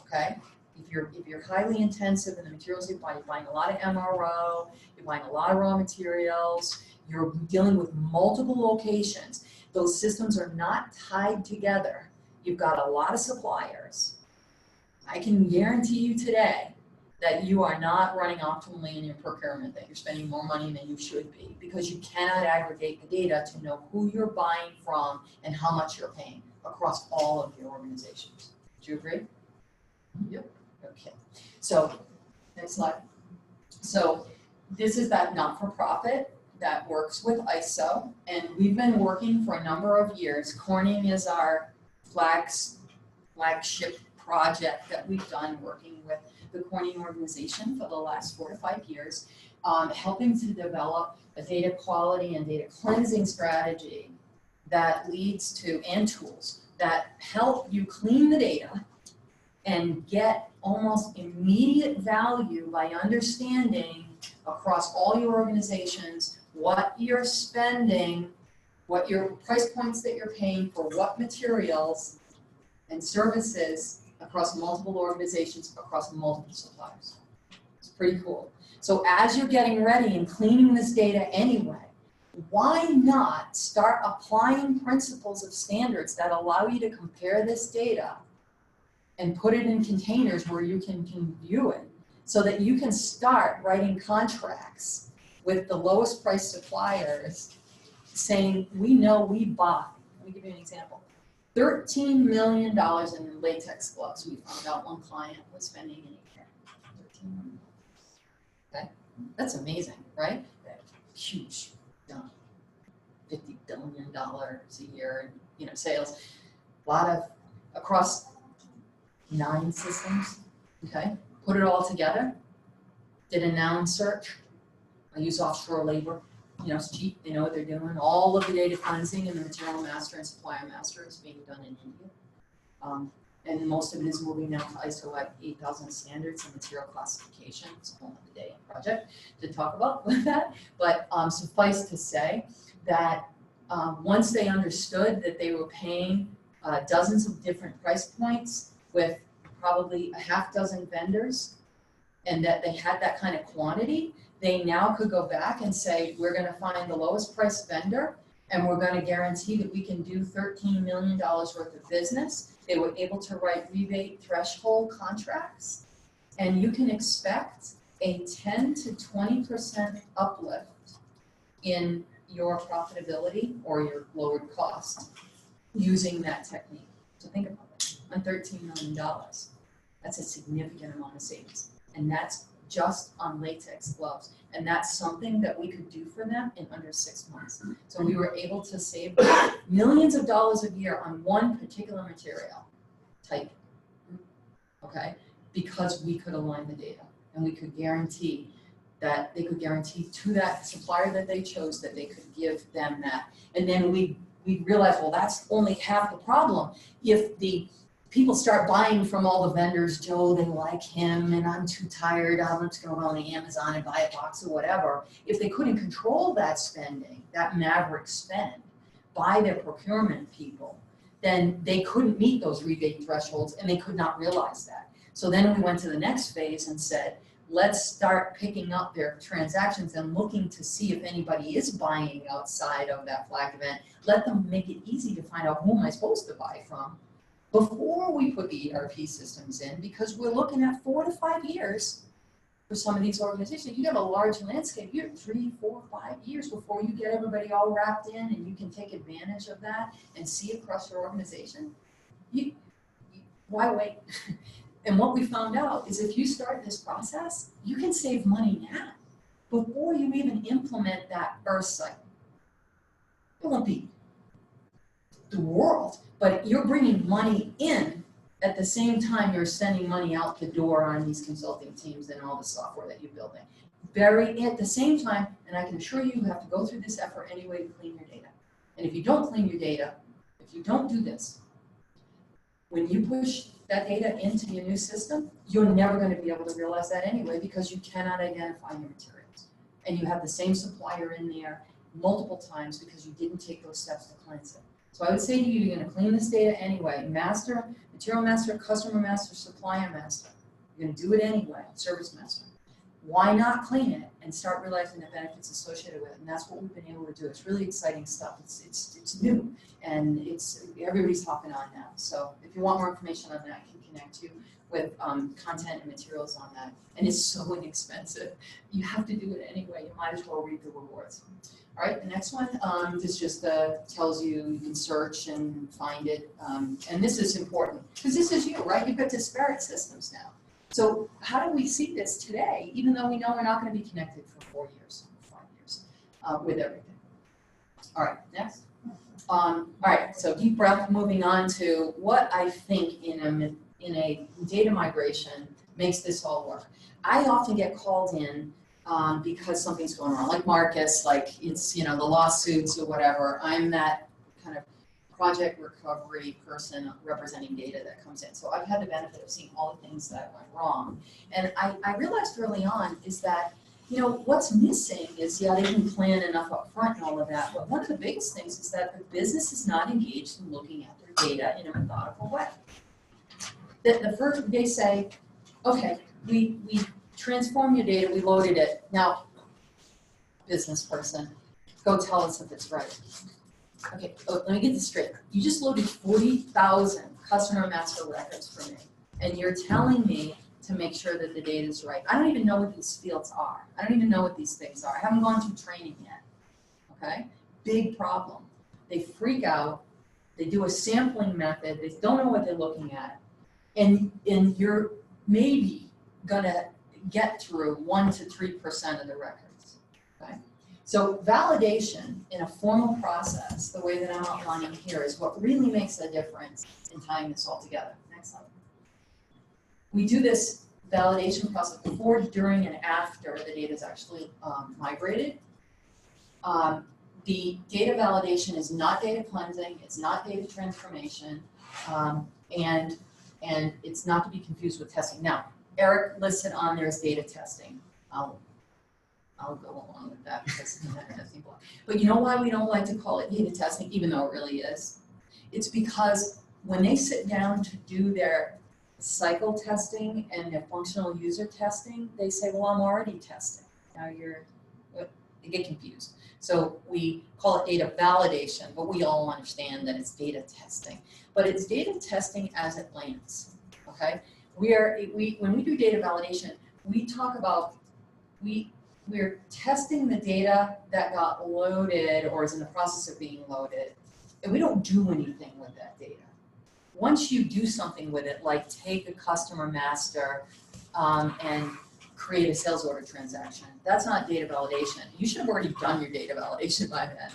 okay? If you're highly intensive in the materials you buy, you're buying a lot of MRO, you're buying a lot of raw materials, You're dealing with multiple locations. Those systems are not tied together. You've got a lot of suppliers. I can guarantee you today that you are not running optimally in your procurement, that you're spending more money than you should be, because you cannot aggregate the data to know who you're buying from and how much you're paying across all of your organizations. Do you agree? Yep. Okay. So, next slide. So, this is that not-for-profit that works with ISO, and we've been working for a number of years. Corning is our flagship project that we've done, working with the Corning organization for the last 4 to 5 years, helping to develop a data quality and data cleansing strategy that leads to, and tools that help you clean the data and get almost immediate value by understanding across all your organizations what you're spending, what your price points that you're paying for what materials and services across multiple organizations, across multiple suppliers. It's pretty cool. So as you're getting ready and cleaning this data anyway, why not start applying principles of standards that allow you to compare this data and put it in containers where you can view it, so that you can start writing contracts with the lowest price suppliers saying, we know we bought, let me give you an example, $13 million in latex gloves. We found out one client was spending in a year. $13 million. Okay, that's amazing, right? Huge, $50 billion a year, sales. A lot of, across 9 systems, okay? Put it all together, did a noun search. I use offshore labor, it's cheap, they know what they're doing. All of the data cleansing and the material master and supplier master is being done in India. And most of it is moving now to ISO 8000 standards and material classification. It's a whole other day in project to talk about that. But suffice to say that once they understood that they were paying dozens of different price points with probably a half dozen vendors, and that they had that kind of quantity, they now could go back and say, we're going to find the lowest price vendor, and we're going to guarantee that we can do $13 million worth of business. They were able to write rebate threshold contracts, and you can expect a 10 to 20% uplift in your profitability or your lowered cost using that technique. So think about it, on $13 million, that's a significant amount of savings. And that's just on latex gloves. And that's something that we could do for them in under 6 months. So we were able to save millions of dollars a year on one particular material type, okay? Because we could align the data and we could guarantee that they could guarantee to that supplier that they chose that they could give them that. And then we realized, well, that's only half the problem. If the people start buying from all the vendors, Joe, they like him, and I'm too tired, I'm just gonna go on Amazon and buy a box or whatever. If they couldn't control that spending, that maverick spend by their procurement people, then they couldn't meet those rebate thresholds and they could not realize that. So then we went to the next phase and said, let's start picking up their transactions and looking to see if anybody is buying outside of that flag event. Let them make it easy to find out who am I supposed to buy from before we put the ERP systems in, because we're looking at 4 to 5 years for some of these organizations. You have a large landscape, you have 3, 4, 5 years before you get everybody all wrapped in and you can take advantage of that and see across your organization. Why wait? And what we found out is if you start this process, you can save money now before you even implement that first cycle. It won't be the world, but you're bringing money in at the same time you're sending money out the door on these consulting teams and all the software that you're building. At the same time, and I can assure you, you have to go through this effort anyway to clean your data. And if you don't clean your data, if you don't do this, when you push that data into your new system, you're never going to be able to realize that anyway because you cannot identify your materials. And you have the same supplier in there multiple times because you didn't take those steps to cleanse it. So I would say to you, you're going to clean this data anyway. Master, material master, customer master, supplier master. You're going to do it anyway, service master. why not clean it and start realizing the benefits associated with it? And that's what we've been able to do. It's really exciting stuff. It's new, and everybody's hopping on now. So if you want more information on that, I can connect you with content and materials on that. And it's so inexpensive. You have to do it anyway. You might as well reap the rewards. All right, the next one, this just tells you can search and find it. And this is important, because this is you, right? You've got disparate systems now. So how do we see this today, even though we know we're not going to be connected for 4 years, 5 years, with everything? All right, next. All right, so deep breath, moving on to what I think in a data migration makes this all work. I often get called in because something's going wrong, like Marcus, like it's, the lawsuits or whatever. I'm that kind of project recovery person representing data that comes in. So I've had the benefit of seeing all the things that went wrong. And I realized early on is that, what's missing is, they didn't plan enough up front and all of that, but one of the biggest things is that the business is not engaged in looking at their data in a methodical way. The first, they say, okay, we transform your data, we loaded it. Now, business person, go tell us if it's right. Okay, let me get this straight. You just loaded 40,000 customer master records for me, and you're telling me to make sure that the data is right. I don't even know what these fields are. I don't even know what these things are. I haven't gone through training yet, okay? Big problem. They freak out. They do a sampling method. They don't know what they're looking at. And you're maybe gonna get through 1 to 3% of the records, okay? So validation in a formal process, the way that I'm outlining here, is what really makes a difference in tying this all together. Next slide. We do this validation process before, during, and after the data is actually migrated. The data validation is not data cleansing, it's not data transformation, and it's not to be confused with testing. Now, Eric listed on there as data testing. I'll go along with that because it's not a testing block. But you know why we don't like to call it data testing, even though it really is? It's because when they sit down to do their cycle testing and their functional user testing, they say, well, I'm already testing. Now they get confused. So we call it data validation, but we all understand that it's data testing. But it's data testing as it lands, okay? When we do data validation, we talk about, we're testing the data that got loaded or is in the process of being loaded, and we don't do anything with that data. Once you do something with it, like take a customer master and create a sales order transaction, that's not data validation. You should have already done your data validation by then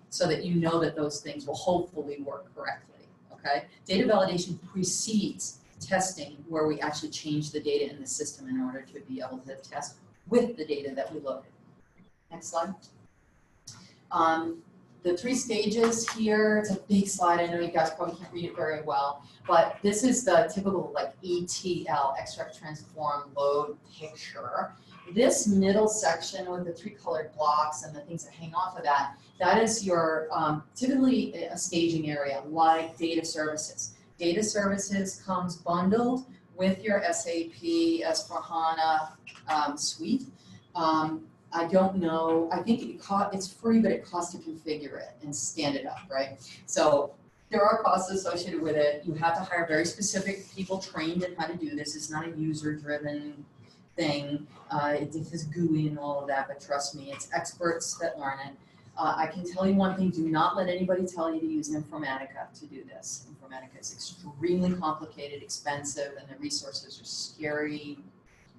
so that you know that those things will hopefully work correctly, okay? Data validation precedes testing, where we actually change the data in the system in order to be able to test with the data that we loaded. Next slide. The 3 stages here, it's a big slide. I know you guys probably can't read it very well, but this is the typical ETL, extract, transform, load picture. This middle section with the 3 colored blocks and the things that hang off of that, that is your typically a staging area like data services. Data services comes bundled with your SAP S/4HANA suite. I don't know, I think it's free, but it costs to configure it and stand it up, right? So there are costs associated with it. You have to hire very specific people trained in how to do this. It's not a user-driven thing. It is GUI and all of that, but trust me, it's experts that learn it. I can tell you one thing, do not let anybody tell you to use Informatica to do this. Informatica is extremely complicated, expensive, and the resources are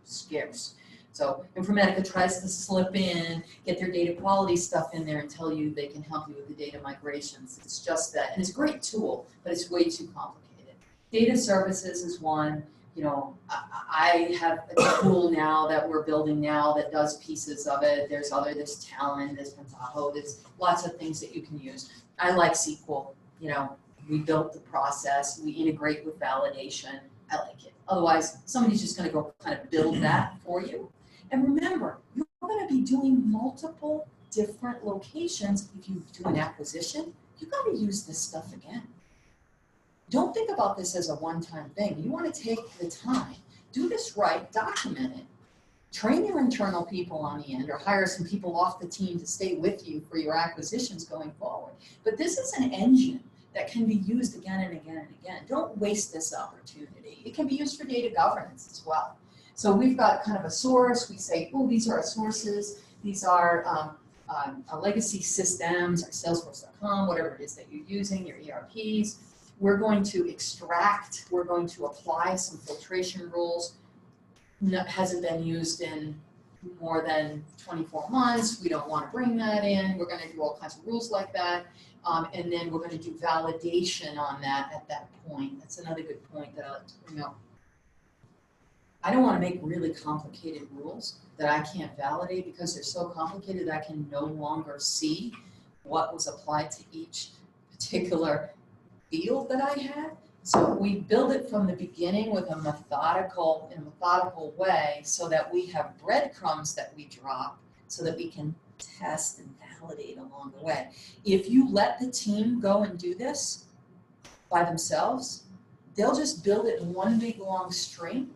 scarce. So Informatica tries to slip in, get their data quality stuff in there and tell you they can help you with the data migrations. It's just that, and it's a great tool, but it's way too complicated. Data services is one. I have a tool now that we're building now that does pieces of it. There's Talent, there's Pentaho, there's lots of things that you can use. I like SQL. We built the process, we integrate with validation. I like it. Otherwise, somebody's just going to go kind of build that for you. And remember, you're going to be doing multiple different locations. If you do an acquisition, you got to use this stuff again. Don't think about this as a one-time thing. You want to take the time, do this right, document it, train your internal people on the end or hire some people off the team to stay with you for your acquisitions going forward. But this is an engine that can be used again and again and again. Don't waste this opportunity. It can be used for data governance as well. So we've got kind of a source. We say, oh, these are our sources. These are our legacy systems, our Salesforce.com, whatever it is that you're using, your ERPs. We're going to extract. We're going to apply some filtration rules. Hasn't been used in more than 24 months. We don't want to bring that in. We're going to do all kinds of rules like that. And then we're going to do validation on that at that point. That's another good point that I like to bring up. I don't want to make really complicated rules that I can't validate because they're so complicated I can no longer see what was applied to each particular field that I had. So we build it from the beginning with a methodical way so that we have breadcrumbs that we drop so that we can test and validate along the way. If you let the team go and do this by themselves, they'll just build it in one big long string,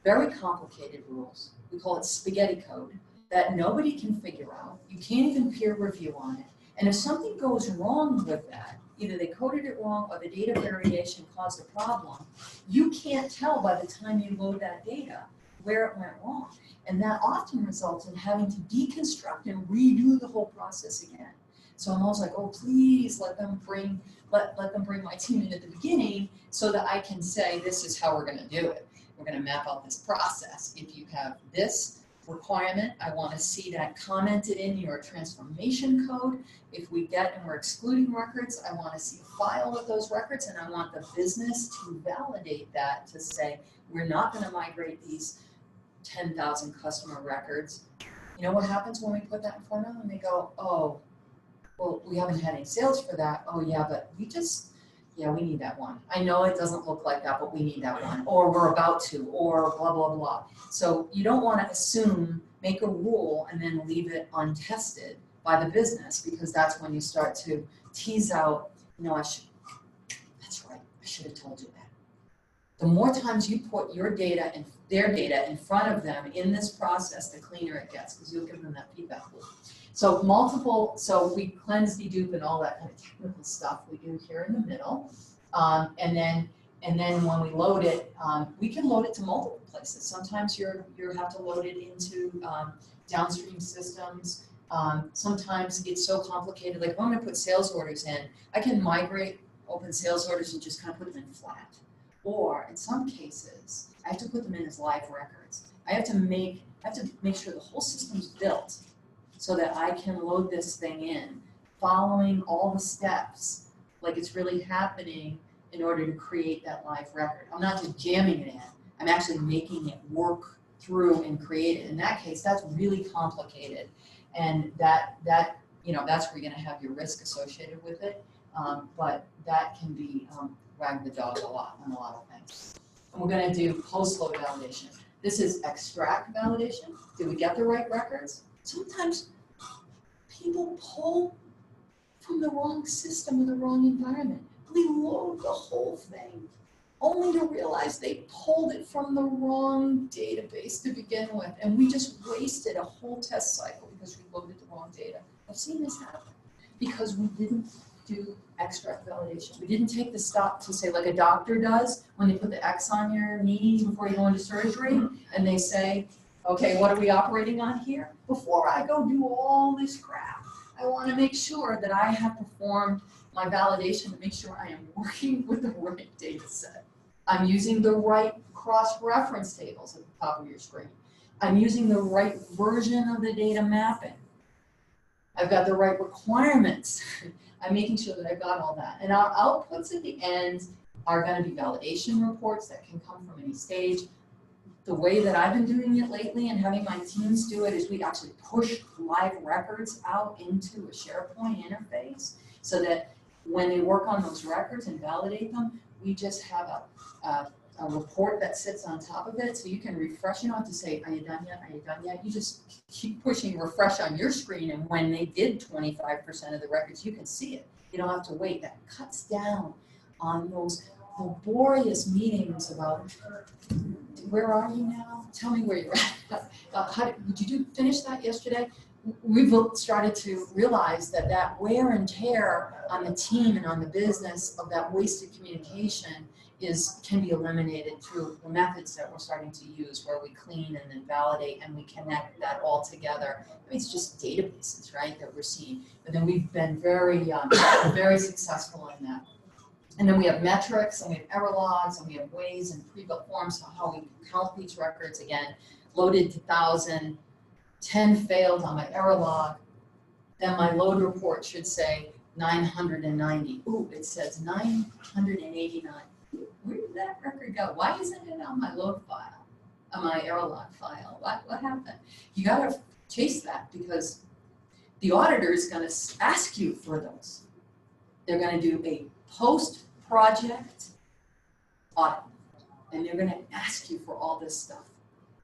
very complicated rules. We call it spaghetti code that nobody can figure out. You can't even peer review on it. And if something goes wrong with that, either they coded it wrong or the data variation caused a problem, you can't tell by the time you load that data where it went wrong. And that often results in having to deconstruct and redo the whole process again. So I'm always like, oh, please let them bring my team in at the beginning so that I can say, this is how we're gonna do it. We're gonna map out this process. If you have this requirement, I wanna see that commented in your transformation code. If we get and we're excluding records, I wanna see a file with those records, and I want the business to validate that to say, we're not gonna migrate these 10,000 customer records. You know what happens when we put that in front of them? They go, oh, well, we haven't had any sales for that. Oh yeah, but we need that one. I know it doesn't look like that, but we need that one. Or we're about to, or blah, blah, blah. So you don't want to assume, make a rule, and then leave it untested by the business, because that's when you start to tease out, that's right, I should have told you that. The more times you put your data and their data in front of them in this process, the cleaner it gets, because you'll give them that feedback loop. So we cleanse, dedupe, and all that kind of technical stuff we do here in the middle. And then when we load it, we can load it to multiple places. Sometimes you have to load it into downstream systems. Sometimes it's so complicated, like if I'm gonna put sales orders in, I can migrate open sales orders and just kind of put them in flat. Or in some cases, I have to put them in as live records. I have to make sure the whole system's built so that I can load this thing in, following all the steps, like it's really happening in order to create that live record. I'm not just jamming it in, I'm actually making it work through and create it. In that case, that's really complicated. And that's where you're gonna have your risk associated with it. But that can be wag the dog a lot on a lot of things. And we're gonna do post-load validation. This is extract validation. Did we get the right records? Sometimes people pull from the wrong system or the wrong environment. We load the whole thing, only to realize they pulled it from the wrong database to begin with, and we just wasted a whole test cycle because we loaded the wrong data. I've seen this happen because we didn't do extract validation. We didn't take the stop to say, like a doctor does when they put the X on your knee before you go into surgery, and they say, okay, what are we operating on here? Before I go do all this crap, I want to make sure that I have performed my validation to make sure I am working with the right data set. I'm using the right cross-reference tables at the top of your screen. I'm using the right version of the data mapping. I've got the right requirements. I'm making sure that I've got all that. And our outputs at the end are going to be validation reports that can come from any stage. The way that I've been doing it lately and having my teams do it is we actually push live records out into a SharePoint interface so that when they work on those records and validate them, we just have a report that sits on top of it, so you can refresh. You don't have to say, are you done yet? Are you done yet? You just keep pushing refresh on your screen, and when they did 25% of the records, you can see it. You don't have to wait. That cuts down on those laborious meetings about, where are you now? Tell me where you're at. Did you finish that yesterday? We've started to realize that that wear and tear on the team and on the business of that wasted communication can be eliminated through the methods that we're starting to use, where we clean and then validate and we connect that all together. I mean, it's just databases, right, that we're seeing. But then we've been very, very successful in that. And then we have metrics, and we have error logs, and we have ways and pre-built forms for how we count these records. Again, loaded to 1,000, 10 failed on my error log. Then my load report should say 990. Ooh, it says 989. Where did that record go? Why isn't it on my load file, on my error log file? What happened? You got to chase that, because the auditor is going to ask you for those. They're going to do a post-project audit, and they're going to ask you for all this stuff.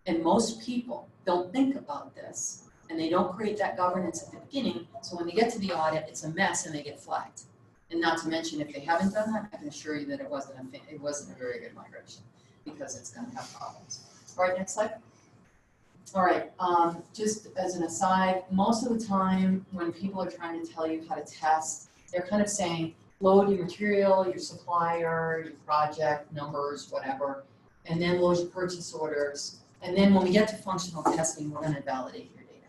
And most people don't think about this, and they don't create that governance at the beginning, so when they get to the audit, it's a mess and they get flagged. And not to mention, if they haven't done that, I can assure you that it wasn't a very good migration, because it's going to have problems. All right, next slide. All right, just as an aside, most of the time when people are trying to tell you how to test, they're kind of saying, load your material, your supplier, your project, numbers, whatever, and then load your purchase orders. And then when we get to functional testing, we're going to validate your data.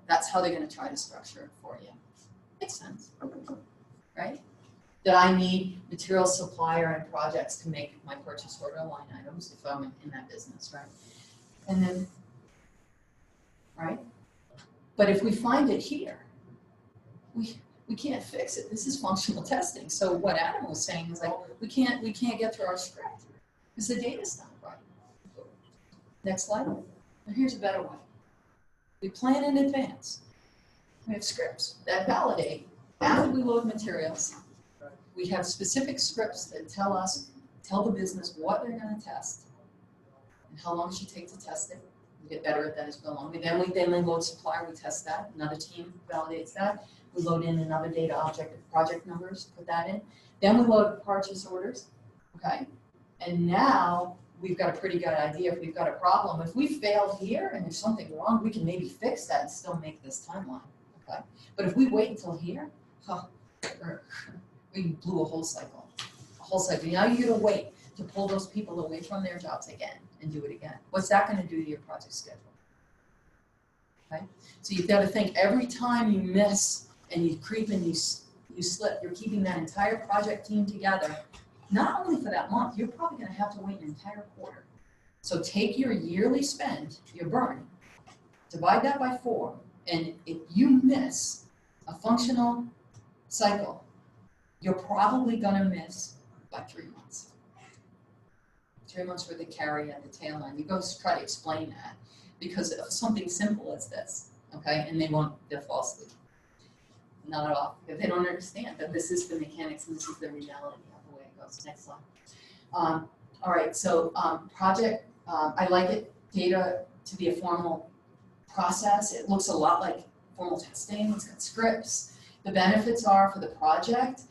That's how they're going to try to structure it for you. Makes sense, right? That I need material supplier and projects to make my purchase order line items if I'm in that business, right? And then, right? But if we find it here, we can't fix it. This is functional testing. So what Adam was saying is like, we can't get through our script because the data's not right. Next slide. Now here's a better way. We plan in advance. We have scripts that validate after we load materials. We have specific scripts that tell the business what they're going to test and how long it should take to test it. We get better at that as we go along. Then we load supplier, we test that. Another team validates that. We load in another data object of project numbers, put that in. Then we load purchase orders, okay? And now we've got a pretty good idea if we've got a problem. If we failed here and there's something wrong, we can maybe fix that and still make this timeline, okay? But if we wait until here, we blew a whole cycle. Now you're gonna wait to pull those people away from their jobs again and do it again. What's that gonna do to your project schedule? Okay, so you've got to think every time you miss and you creep and you slip, you're keeping that entire project team together. Not only for that month, you're probably gonna have to wait an entire quarter. So take your yearly spend, your burn, divide that by 4, and if you miss a functional cycle, you're probably gonna miss by 3 months. 3 months worth of carry at the tail end. You go try to explain that because of something simple as this, okay? And they'll fall asleep. Not at all, because they don't understand that this is the mechanics and this is the reality of the way it goes. Next slide. All right, so project, I like it, data to be a formal process. It looks a lot like formal testing. It's got scripts. The benefits are for the project,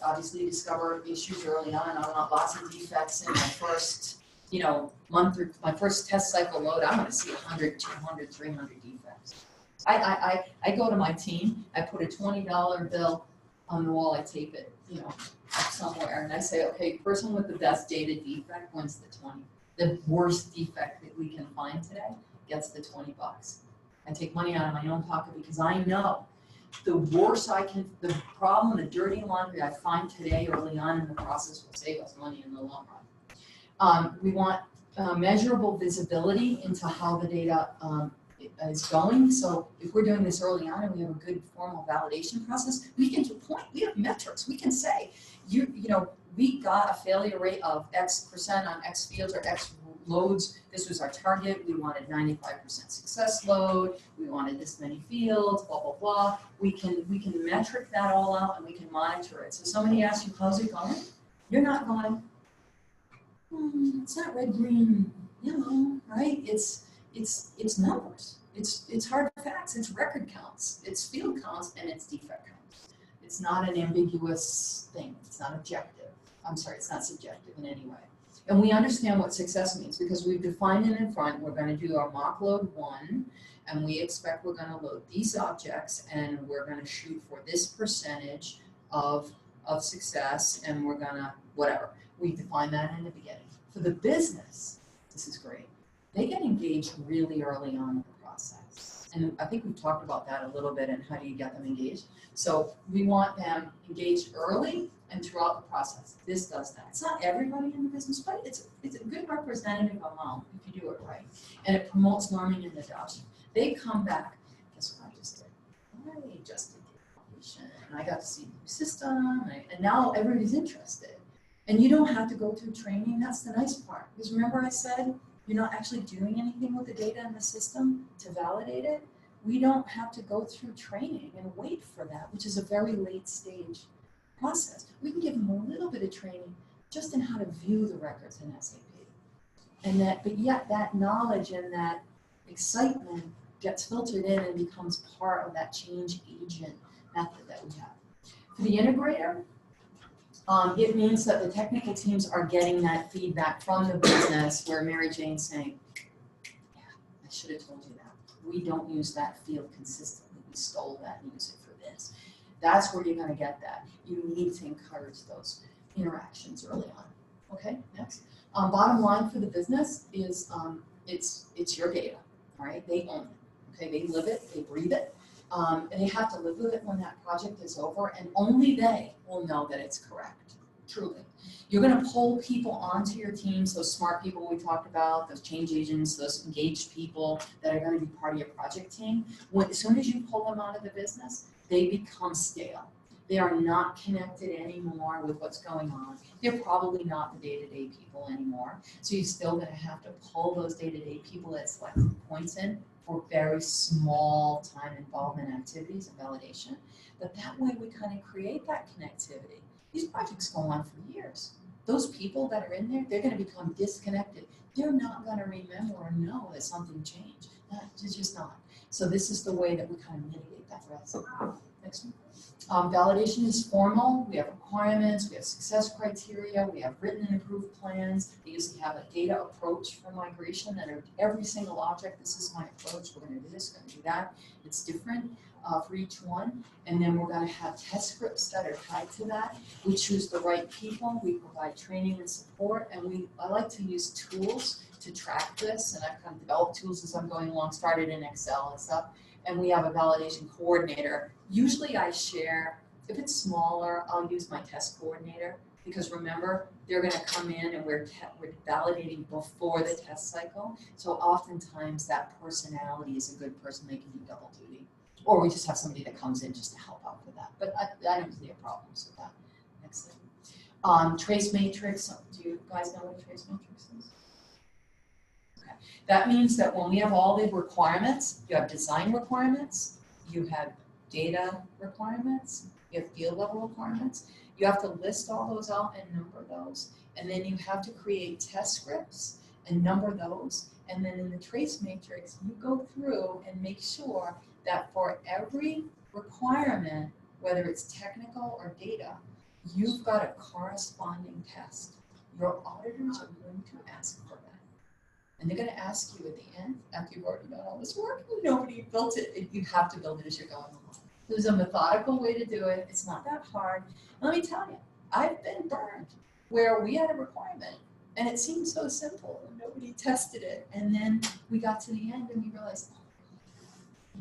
obviously discover issues early on. I want lots of defects in my first, month or my first test cycle load. I want to see 100, 200, 300 defects. I go to my team, I put a $20 bill on the wall, I tape it, up somewhere, and I say, okay, person with the best data defect wins the 20. The worst defect that we can find today gets the $20. I take money out of my own pocket because I know the worse the problem, the dirty laundry I find today early on in the process will save us money in the long run. We want measurable visibility into how the data is going. So if we're doing this early on and we have a good formal validation process, we can point, we have metrics. We can say, we got a failure rate of X% on X fields or X loads. This was our target. We wanted 95% success load. We wanted this many fields, blah, blah, blah. We can metric that all out and we can monitor it. So somebody asks you, how's it going? You're not going, it's not red, green, yellow, right? It's numbers. It's hard facts. It's record counts. It's field counts and it's defect counts. It's not an ambiguous thing. It's not objective. I'm sorry, it's not subjective in any way. And we understand what success means because we've defined it in front. We're gonna do our mock load 1, and we expect we're gonna load these objects, and we're gonna shoot for this percentage of success, and we're gonna, whatever. We define that in the beginning. For the business, this is great. They get engaged really early on in the process. And I think we've talked about that a little bit and how do you get them engaged. So we want them engaged early and throughout the process. This does that. It's not everybody in the business, but it's a good representative amount if you do it right. And it promotes learning and adoption. They come back, guess what I just did? I just did the evaluation, and I got to see the new system, and now everybody's interested. And you don't have to go through training. That's the nice part. Because remember I said, you're not actually doing anything with the data in the system to validate it. We don't have to go through training and wait for that, which is a very late stage process. We can give them a little bit of training just in how to view the records in SAP. And that, but yet that knowledge and that excitement gets filtered in and becomes part of that change agent method that we have. For the integrator, it means that the technical teams are getting that feedback from the business where Mary Jane's saying, yeah, I should have told you that. We don't use that field consistently. We stole that and use it for this. That's where you're going to get that. You need to encourage those interactions early on. Okay, next. Bottom line for the business is it's your data, all right? They own it, okay? They live it, they breathe it. And they have to live with it when that project is over, and only they will know that it's correct, truly. You're gonna pull people onto your teams, those smart people we talked about, those change agents, those engaged people that are gonna be part of your project team. As soon as you pull them out of the business, they become stale. They are not connected anymore with what's going on. They're probably not the day-to-day people anymore. So you're still gonna have to pull those day-to-day people at selected points in for very small time involvement activities and validation. But that way we kind of create that connectivity. These projects go on for years. Those people that are in there, they're gonna become disconnected. They're not gonna remember or know that something changed. It's just not. So this is the way that we kind of mitigate that risk. Next one. Validation is formal. We have requirements, we have success criteria, we have written and approved plans. They usually have a data approach for migration that are every single object. This is my approach. We're going to do this, we're going to do that. It's different for each one. And then we're going to have test scripts that are tied to that. We choose the right people. We provide training and support. And I like to use tools to track this. And I've kind of developed tools as I'm going along, started in Excel and stuff. And we have a validation coordinator. Usually I share, if it's smaller, I'll use my test coordinator because remember, they're gonna come in and we're validating before the test cycle. So oftentimes that personality is a good person, they can do double duty. Or we just have somebody that comes in just to help out with that. But I don't see any problems with that. Next thing. Trace matrix, do you guys know what a trace matrix is? That means that when we have all the requirements, you have design requirements, you have data requirements, you have field level requirements, you have to list all those out and number those, and then you have to create test scripts and number those, and then in the trace matrix, you go through and make sure that for every requirement, whether it's technical or data, you've got a corresponding test. Your auditors are going to ask for that. And they're going to ask you at the end, after you've already done all this work, nobody built it, you have to build it as you're going along. There's a methodical way to do it. It's not that hard. Let me tell you, I've been burned where we had a requirement and it seemed so simple and nobody tested it. And then we got to the end and we realized,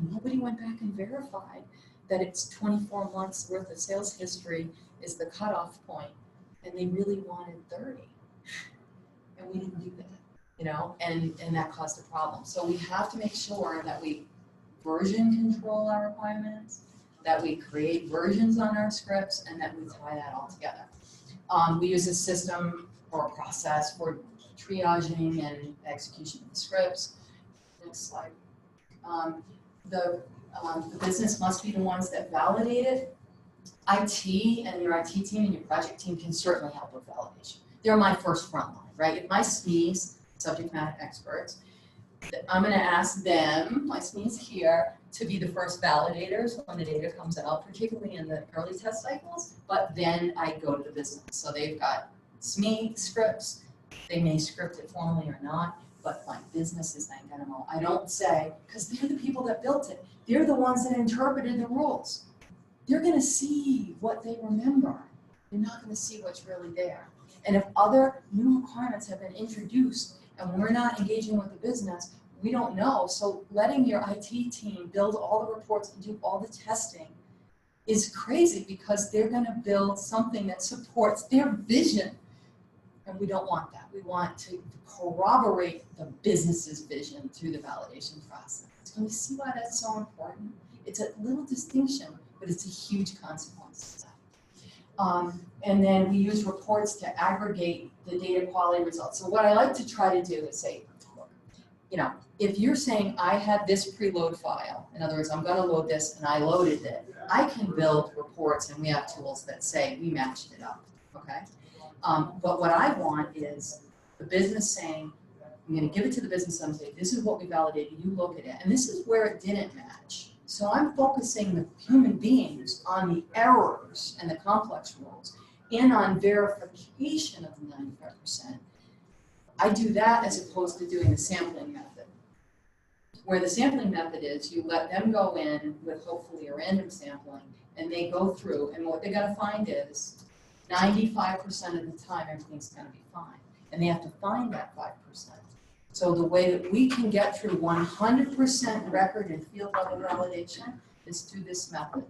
nobody went back and verified that it's 24 months worth of sales history is the cutoff point. And they really wanted 30. And we didn't do that. You know, and that caused a problem. So we have to make sure that we version control our requirements, that we create versions on our scripts, and that we tie that all together. We use a system or a process for triaging and execution of the scripts. Next slide. The business must be the ones that validate it. IT and your IT team and your project team can certainly help with validation. They're my first front line, right? If my SMEs, subject matter experts, I'm going to ask them, my SMEs here, to be the first validators when the data comes out, particularly in the early test cycles, but then I go to the business. So they've got SME scripts, they may script it formally or not, but my business is identical. I don't say, because they're the people that built it. They're the ones that interpreted the rules. They're gonna see what they remember. They're not gonna see what's really there. And if other new requirements have been introduced and we're not engaging with the business, we don't know. So letting your IT team build all the reports and do all the testing is crazy because they're gonna build something that supports their vision. And we don't want that. We want to corroborate the business's vision through the validation process. Can you see why that's so important? It's a little distinction, but it's a huge consequence. And then we use reports to aggregate the data quality results. So what I like to try to do is say, look, you know, if you're saying I had this preload file, in other words, I'm gonna load this and I loaded it, I can build reports and we have tools that say we matched it up, okay? But what I want is the business saying, I'm gonna give it to the business and say, this is what we validated, you look at it, and this is where it didn't match. So I'm focusing the human beings on the errors and the complex rules and on verification of the 95%. I do that as opposed to doing the sampling method. Where the sampling method is, you let them go in with hopefully a random sampling and they go through, and what they're gonna find is 95% of the time everything's gonna be fine. And they have to find that 5%. So the way that we can get through 100% record and field level validation is through this method.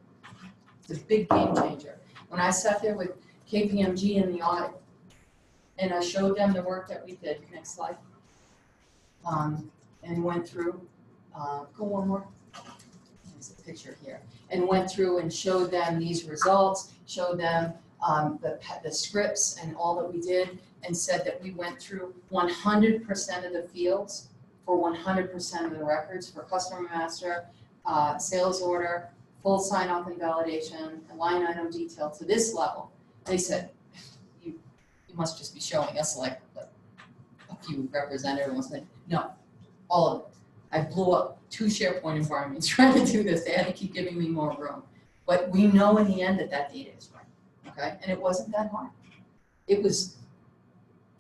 It's a big game changer. When I sat there with KPMG in the audit and I showed them the work that we did, next slide, and went through, go one more, there's a picture here, and went through and showed them these results, showed them the scripts and all that we did, and said that we went through 100% of the fields for 100% of the records for customer master, sales order, full sign-off and validation, and line item detail to this level. They said, you must just be showing us like a few representatives. Like, no, all of it. I blew up 2 SharePoint environments trying to do this. They had to keep giving me more room. But we know in the end that that data is right, okay? And it wasn't that hard. It was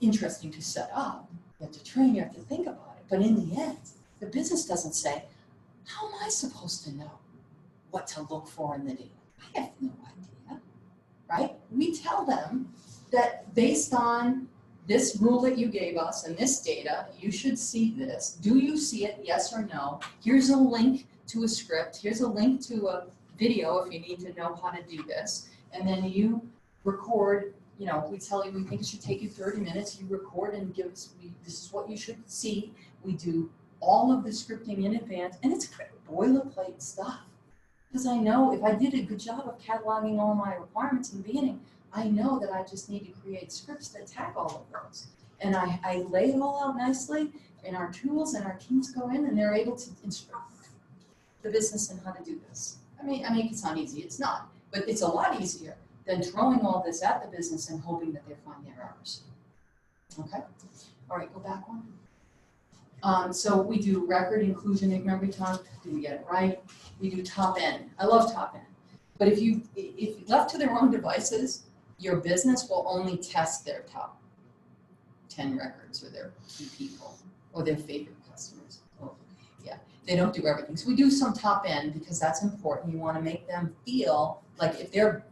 interesting to set up. You have to train, you have to think about it. But in the end, the business doesn't say, how am I supposed to know what to look for in the data? I have no idea, right? We tell them that based on this rule that you gave us and this data, you should see this. Do you see it, yes or no? Here's a link to a script. Here's a link to a video if you need to know how to do this. And then you record, you know, we tell you we think it should take you 30 minutes. You record and give us, this is what you should see. We do all of the scripting in advance, and it's boilerplate stuff. Because I know if I did a good job of cataloging all my requirements in the beginning, I know that I just need to create scripts that tag all of those. And I lay it all out nicely, and our tools and our teams go in and they're able to instruct the business on how to do this. I mean, it's not easy, it's not, but it's a lot easier than throwing all this at the business and hoping that they find their errors. Okay, all right, go back one. So we do record inclusion, remember we talked, do we get it right? We do top end, I love top end. But if left to their own devices, your business will only test their top 10 records or their key people or their favorite customers. Oh, yeah, they don't do everything. So we do some top end because that's important. You want to make them feel like if their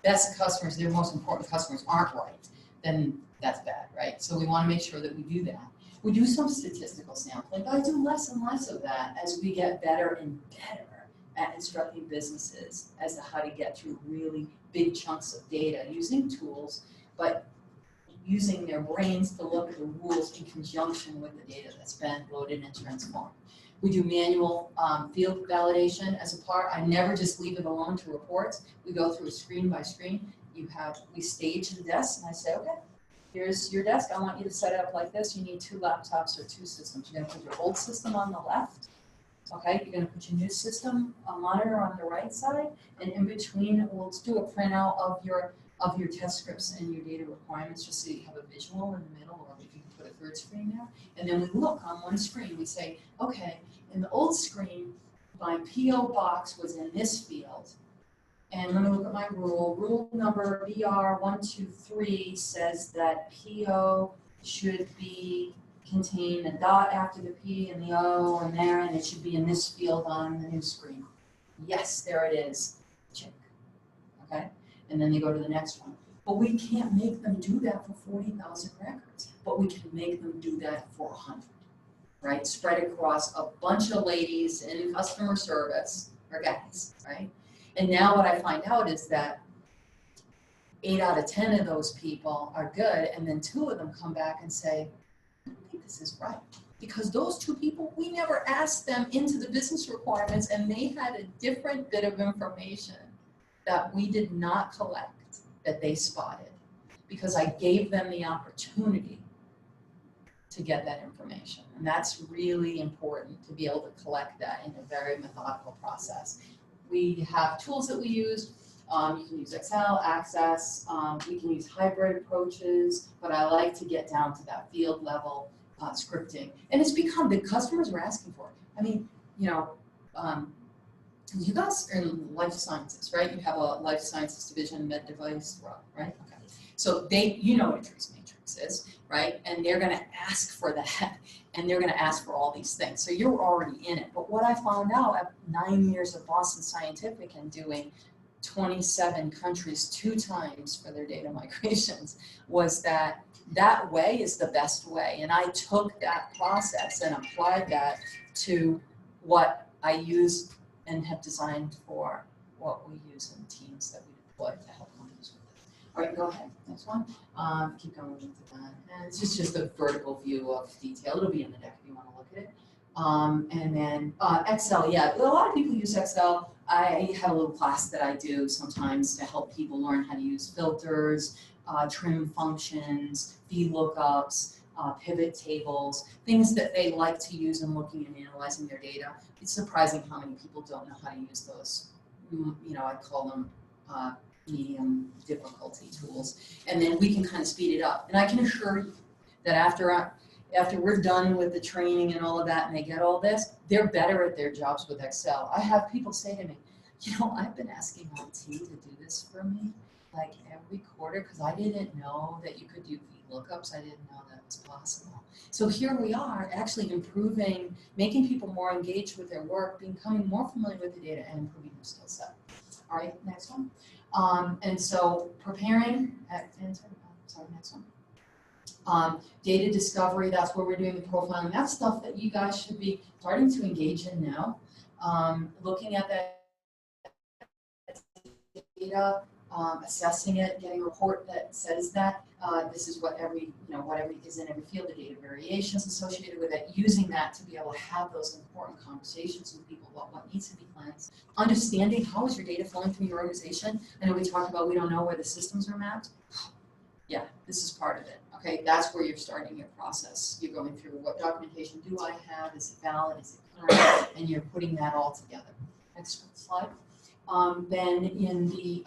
best customers, their most important customers aren't right, then that's bad, right? So we want to make sure that we do that. We do some statistical sampling, but I do less and less of that as we get better and better at instructing businesses as to how to get through really big chunks of data using tools, but using their brains to look at the rules in conjunction with the data that's been loaded and transformed. We do manual field validation as a part. I never just leave it alone to reports. We go through screen by screen. We stage the desk and I say, okay, here's your desk. I want you to set it up like this. You need 2 laptops or 2 systems. You're gonna put your old system on the left. Okay, you're gonna put your new system monitor on the right side, and in between, we'll do a printout of your test scripts and your data requirements, just so you have a visual in the middle, or if you can put a 3rd screen there. And then we look on one screen, we say, okay, in the old screen, my PO box was in this field, And let me look at my rule. Rule number BR123 says that PO should contain a dot after the P and the O and there, and it should be in this field on the new screen. Yes, there it is. Check. Okay? And then they go to the next one. But we can't make them do that for 40,000 records, but we can make them do that for 100, right? Spread across a bunch of ladies in customer service, or guys, right? And now what I find out is that 8 out of 10 of those people are good, and then 2 of them come back and say, I don't think this is right. Because those 2 people, we never asked them into the business requirements, and they had a different bit of information that we did not collect, that they spotted, because I gave them the opportunity to get that information. And that's really important, to be able to collect that in a very methodical process. We have tools that we use. You can use Excel, Access, we can use hybrid approaches, but I like to get down to that field level scripting. And it's become, the customers are asking for it. I mean, you know, you guys are in life sciences, right? You have a life sciences division, med device, right? Okay. So you know what a trace matrix is, right? And they're gonna ask for that, and they're gonna ask for all these things. So you're already in it. But what I found out after 9 years of Boston Scientific and doing 27 countries 2 times for their data migrations was that that way is the best way. And I took that process and applied that to what I use and have designed for what we use in teams that we deploy to help companies with this. All right, go ahead, next one. Keep going into that. And it's just a vertical view of detail. It'll be in the deck if you want to look at it. And then Excel, yeah, a lot of people use Excel. I have a little class that I do sometimes to help people learn how to use filters, trim functions, VLOOKUPs, pivot tables, things that they like to use in looking and analyzing their data. It's surprising how many people don't know how to use those. You know, I call them medium difficulty tools. And then we can kind of speed it up. And I can assure you that after we're done with the training and all of that, and they get all this, they're better at their jobs with Excel. I have people say to me, you know, I've been asking IT to do this for me like every quarter because I didn't know that you could do VLOOKUPs. I didn't know that was possible. So here we are actually improving, making people more engaged with their work, becoming more familiar with the data and improving their skill set. All right, next one. And so preparing, sorry, next one. Data discovery, that's where we're doing the profiling. That's stuff that you guys should be starting to engage in now. Looking at that data, assessing it, getting a report that says that this is what whatever is in every field, the data variations associated with it, using that to be able to have those important conversations with people about what needs to be cleansed. Understanding how is your data flowing through your organization. I know we talked about we don't know where the systems are mapped. Yeah, this is part of it. Okay, that's where you're starting your process. You're going through what documentation do I have, is it valid, is it current, and you're putting that all together. Next slide. Then in the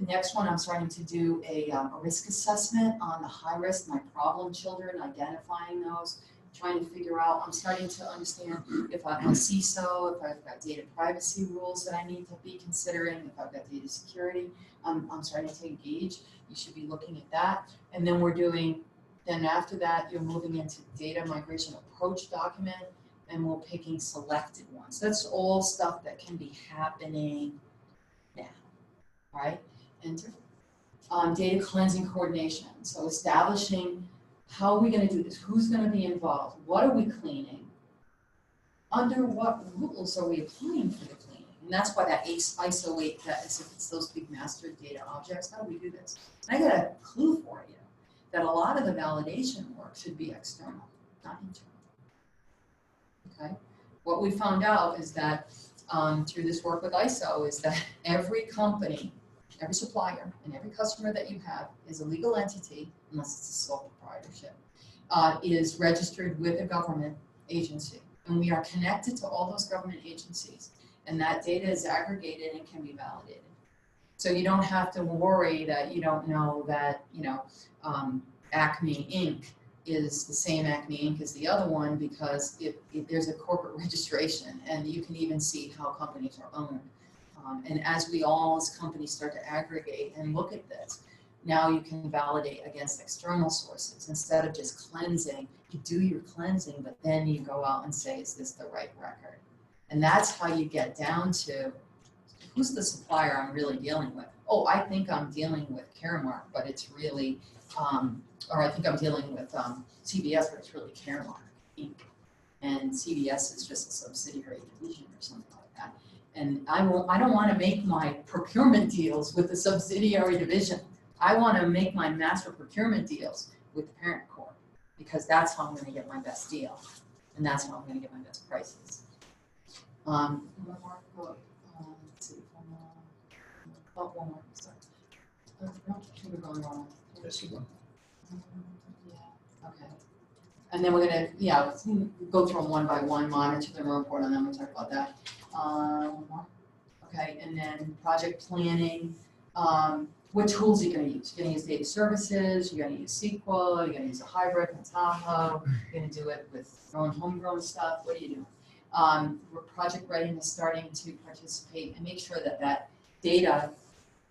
next one, I'm starting to do a risk assessment on the high risk, my problem children, identifying those, trying to figure out, I'm starting to understand if I'm a CISO, if I've got data privacy rules that I need to be considering, if I've got data security, I'm starting to engage. You should be looking at that. And then then after that, you're moving into data migration approach document, and we're picking selected ones. That's all stuff that can be happening now, right? Enter. Data cleansing coordination. So establishing how are we going to do this? Who's going to be involved? What are we cleaning? Under what rules are we applying for the cleaning? And that's why that ISO 8, that is, if it's those big master data objects, how do we do this? And I got a clue for you that a lot of the validation work should be external, not internal. Okay. What we found out is that through this work with ISO is that every company, every supplier, and every customer that you have is a legal entity, unless it's a sole proprietorship, is registered with a government agency. And we are connected to all those government agencies. And that data is aggregated and can be validated. So you don't have to worry that you don't know that, Acme Inc. is the same Acme Inc. as the other one, because if there's a corporate registration, and you can even see how companies are owned And as we all as companies start to aggregate and look at this, now you can validate against external sources. Instead of just cleansing, you do your cleansing, but then you go out and say, is this the right record? And that's how you get down to, who's the supplier I'm really dealing with? Oh, I think I'm dealing with Caremark, but it's really, or I think I'm dealing with CVS, but it's really Caremark, Inc. And CVS is just a subsidiary division or something like that. And I don't want to make my procurement deals with the subsidiary division. I want to make my master procurement deals with the parent corp, because that's how I'm going to get my best deal, and that's how I'm going to get my best prices. One more quote. Let's see. One more. Sorry. No, we're going wrong. This one. Yeah. Okay. And then we're gonna, go through them one by one, monitor them, report on them, we'll talk about that. One more. Okay, and then project planning. What tools are you gonna use? You're gonna use data services, you're gonna use SQL, you're gonna use a hybrid from Tahoe, you're gonna do it with your own homegrown stuff, what are you doing? Project writing is starting to participate, and make sure that that data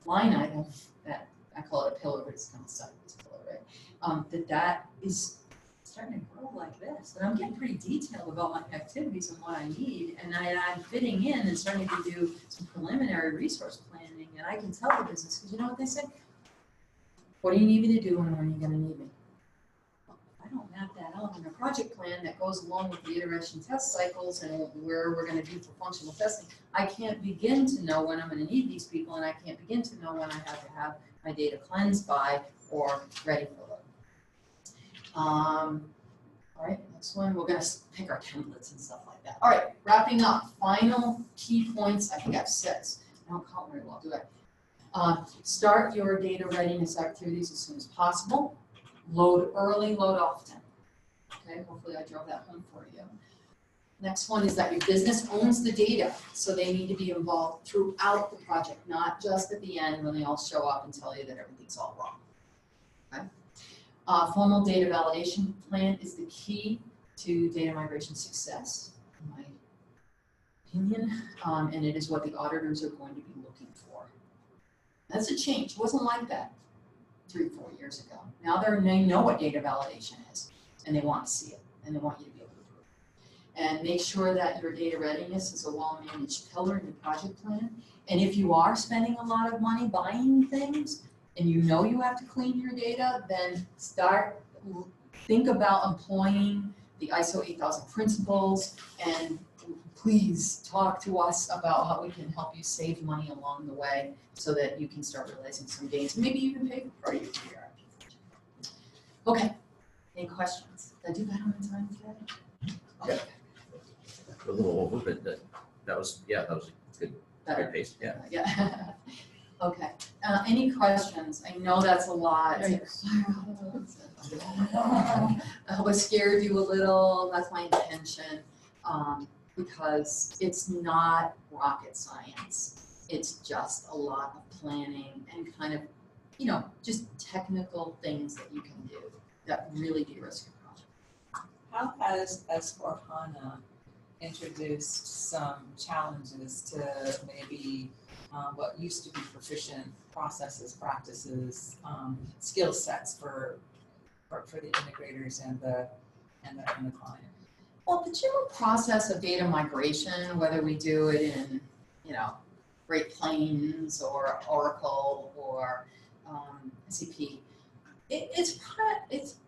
line item, that I call it a pillar, but it's kind of stuck with this pillar, right? That is starting to grow like this, and I'm getting pretty detailed about my activities and what I need, and I'm fitting in and starting to do some preliminary resource planning, and I can tell the business, because you know what they say? What do you need me to do, and when are you gonna need me? Well, I don't map that out in a project plan that goes along with the iteration test cycles and where we're gonna do for functional testing. I can't begin to know when I'm gonna need these people, and I can't begin to know when I have to have my data cleansed by or ready for load. All right, next one, we're gonna pick our templates and stuff like that. All right, wrapping up, final key points, I think I have 6. I don't count very well, do I? Start your data readiness activities as soon as possible. Load early, load often. Okay, hopefully I drove that home for you. Next one is that your business owns the data, so they need to be involved throughout the project, not just at the end when they all show up and tell you that everything's all wrong. Okay? Formal data validation plan is the key to data migration success, in my opinion, and it is what the auditors are going to be looking for. That's a change. It wasn't like that 3 or 4 years ago. Now they know what data validation is, and they want to see it, and they want you to be able to prove it. And make sure that your data readiness is a well-managed pillar in your project plan. And if you are spending a lot of money buying things, and you know you have to clean your data, then think about employing the ISO 8000 principles, and please talk to us about how we can help you save money along the way so that you can start realizing some gains, maybe even pay for part of your PR. Okay, any questions? Did I do that on time today? Okay. A little over, but that was a good, great pace, yeah. Yeah. Okay, any questions? I know that's a lot. I hope I scared you a little, that's my intention, because it's not rocket science. It's just a lot of planning and kind of, just technical things that you can do that really de-risk your project. How has S/4HANA introduced some challenges to maybe what used to be proficient processes, practices, skill sets for the integrators and the client? Well, the general process of data migration, whether we do it in, Great Plains or Oracle or SAP, it's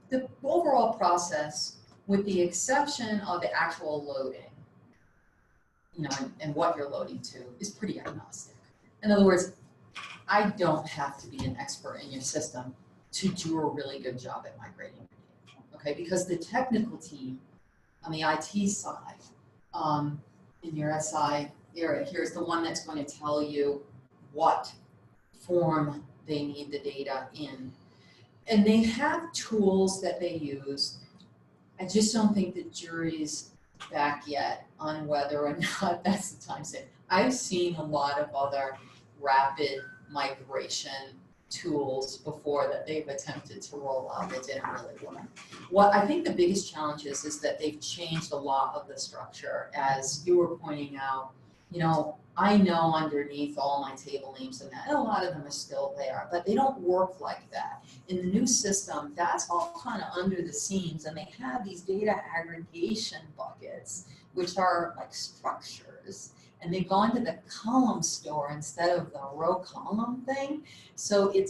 the overall process, with the exception of the actual loading, and what you're loading to, is pretty agnostic. In other words, I don't have to be an expert in your system to do a really good job at migrating your data, okay? Because the technical team on the IT side, in your SI area, here's the one that's going to tell you what form they need the data in. And they have tools that they use. I just don't think the jury's back yet on whether or not that's the time save. I've seen a lot of other rapid migration tools before that they've attempted to roll out that didn't really work. What I think the biggest challenge is that they've changed a lot of the structure. As you were pointing out, you know, I know underneath all my table names and that, and a lot of them are still there, but they don't work like that. In the new system, that's all kind of under the scenes, and they have these data aggregation buckets, which are like structures, and they've gone to the column store instead of the row column thing. So it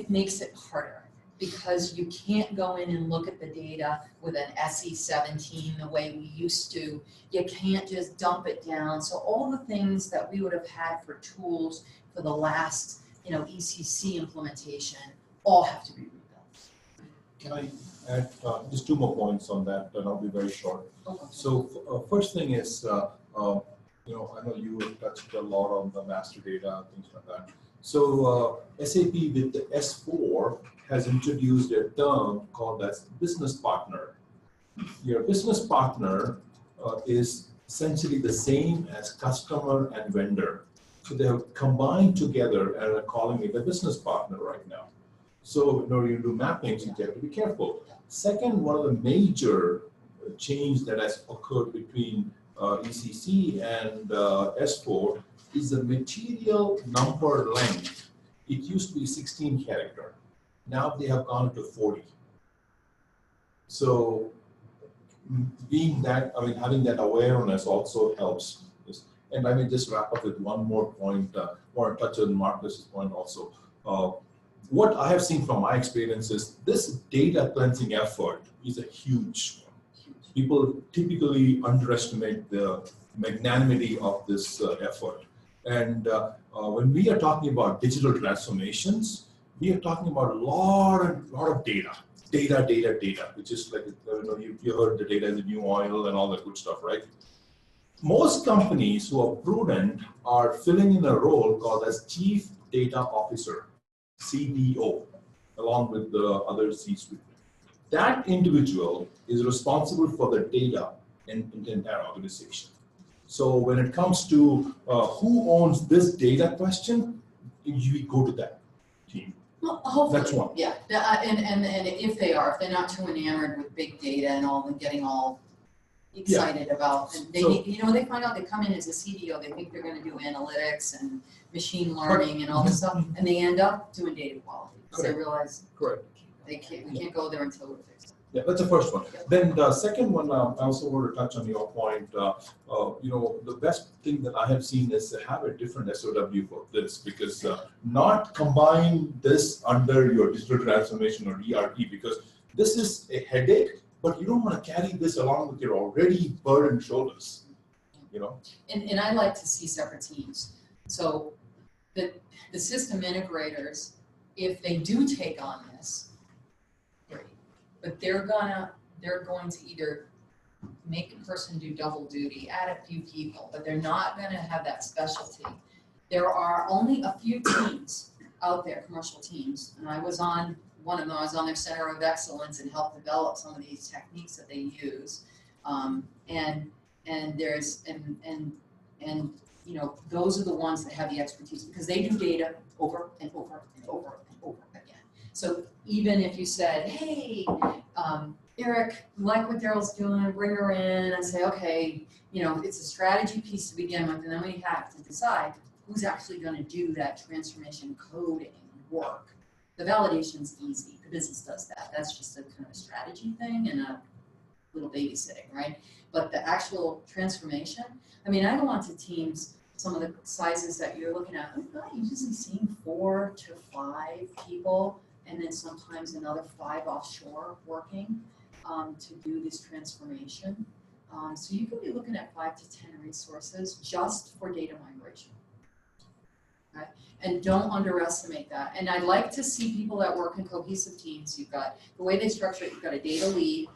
makes it harder, because you can't go in and look at the data with an SE17 the way we used to. You can't just dump it down. So all the things that we would have had for tools for the last, you know, ECC implementation all have to be rebuilt. Can I add just two more points on that, and I'll be very short. Okay. So first thing is, you know, I know you have touched a lot on the master data, things like that. So SAP with the S4 has introduced a term called as business partner. Your business partner is essentially the same as customer and vendor. So they have combined together and are calling it a business partner right now. So in order to do mappings, you have to be careful. Second, one of the major change that has occurred between ECC and S4 is the material number length. It used to be 16 character. Now they have gone to 40. So being that, I mean, having that awareness also helps. And I may just wrap up with one more point, or touch on Marcus's point also. What I have seen from my experience is this data cleansing effort is a huge one. People typically underestimate the magnanimity of this effort. And when we are talking about digital transformations, we are talking about a lot of data, which is like, you know, you heard the data is the new oil and all that good stuff, right? Most companies who are prudent are filling in a role called as Chief Data Officer, CDO, along with the other C-suite. That individual is responsible for the data in the entire organization. So when it comes to who owns this data question, we go to that team. Well, hopefully, That's one. yeah. And if they're not too enamored with big data and all, and getting all excited about, and they, you know, they find out they come in as a CDO, they think they're going to do analytics and machine learning and all this stuff, and they end up doing data quality because they realize we can't go there until we're fixed. Yeah, that's the first one. Then the second one, I also want to touch on your point. You know, the best thing that I have seen is to have a different SOW for this, because not combine this under your digital transformation or ERP, because this is a headache, but you don't want to carry this along with your already burdened shoulders, you know? And I like to see separate teams. So the system integrators, if they do take on this, great. But they're going to either make a person do double duty, add a few people, but they're not going to have that specialty. There are only a few teams out there, commercial teams, and I was on one of them. I was on their center of excellence and helped develop some of these techniques that they use. And you know, those are the ones that have the expertise, because they do data over and over and over and over again. So even if you said, hey, Eric, like what Daryl's doing, bring her in, and say, okay, you know, it's a strategy piece to begin with, and then we have to decide who's actually going to do that transformation coding work. The validation's easy. The business does that. That's just a kind of a strategy thing and a little babysitting, right? But the actual transformation, I mean, I go onto teams, some of the sizes that you're looking at, I'm usually seeing 4 to 5 people, and then sometimes another 5 offshore working to do this transformation. So you could be looking at 5 to 10 resources just for data migration. Okay? And don't underestimate that. And I like to see people that work in cohesive teams. You've got, the way they structure it, you've got a data lead,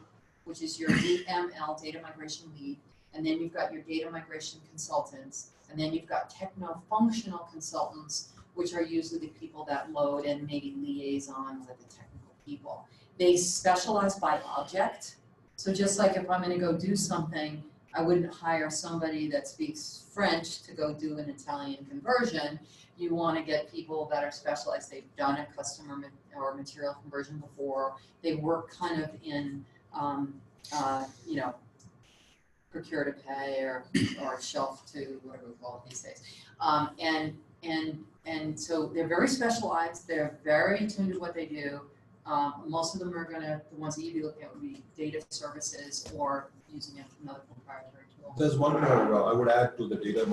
which is your DML, data migration lead, and then you've got your data migration consultants, and then you've got techno-functional consultants, which are usually the people that load and maybe liaison with the technical people. They specialize by object. So just like if I'm going to go do something, I wouldn't hire somebody that speaks French to go do an Italian conversion. You want to get people that are specialized. They've done a customer or material conversion before. They work kind of in, you know, procure to pay or shelf to, whatever we call it these days. And so they're very specialized, they're very tuned to what they do. Most of them are the ones that you'd be looking at would be data services or using another proprietary tool. There's one more I would add to the data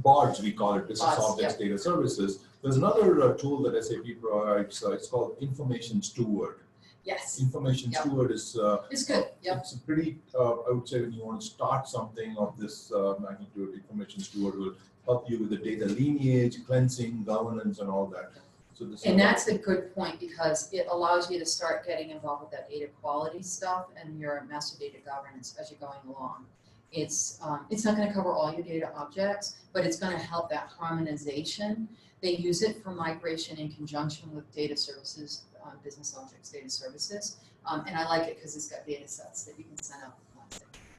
BARDS, we call it, business BARDS, objects data services. There's another tool that SAP provides, it's called Information Steward. Yes, Information Yep. Steward is it's good, yep. it's a pretty, I would say when you want to start something of this magnitude, Information Steward will help you with the data lineage, cleansing, governance, and all that. So this And is that's a good point because it allows you to start getting involved with that data quality stuff and your master data governance as you're going along. It's not going to cover all your data objects, but it's going to help that harmonization. They use it for migration in conjunction with data services, business objects data services. And I like it because it's got data sets that you can send out.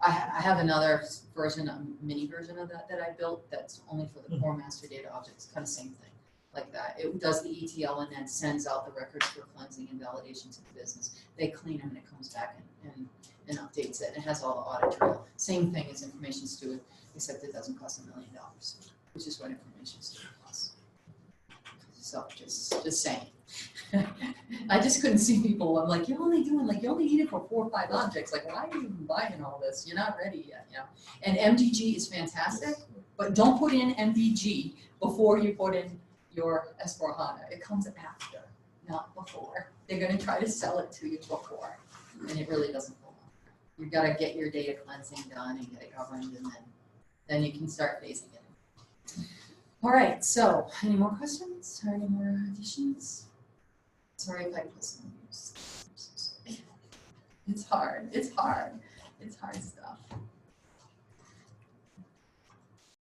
I have another version, a mini version of that I built that's only for the core master data objects, kind of same thing like that. It does the ETL and then sends out the records for cleansing and validation to the business. They clean them and it comes back and updates it. It has all the audit trail. Same thing as Information Steward, except it doesn't cost $1 million, which is what Information Steward costs. So just saying. I just couldn't see people. I'm like, you only need it for 4 or 5 objects. Like, why are you buying all this? You're not ready yet, you know. And MDG is fantastic, but don't put in MDG before you put in your S4HANA. It comes after, not before. They're going to try to sell it to you before, and it really doesn't go on. You've got to get your data cleansing done and get it governed, and then you can start phasing it in. All right, so any more questions or any more additions? Sorry if I put some news. It's hard. It's hard stuff.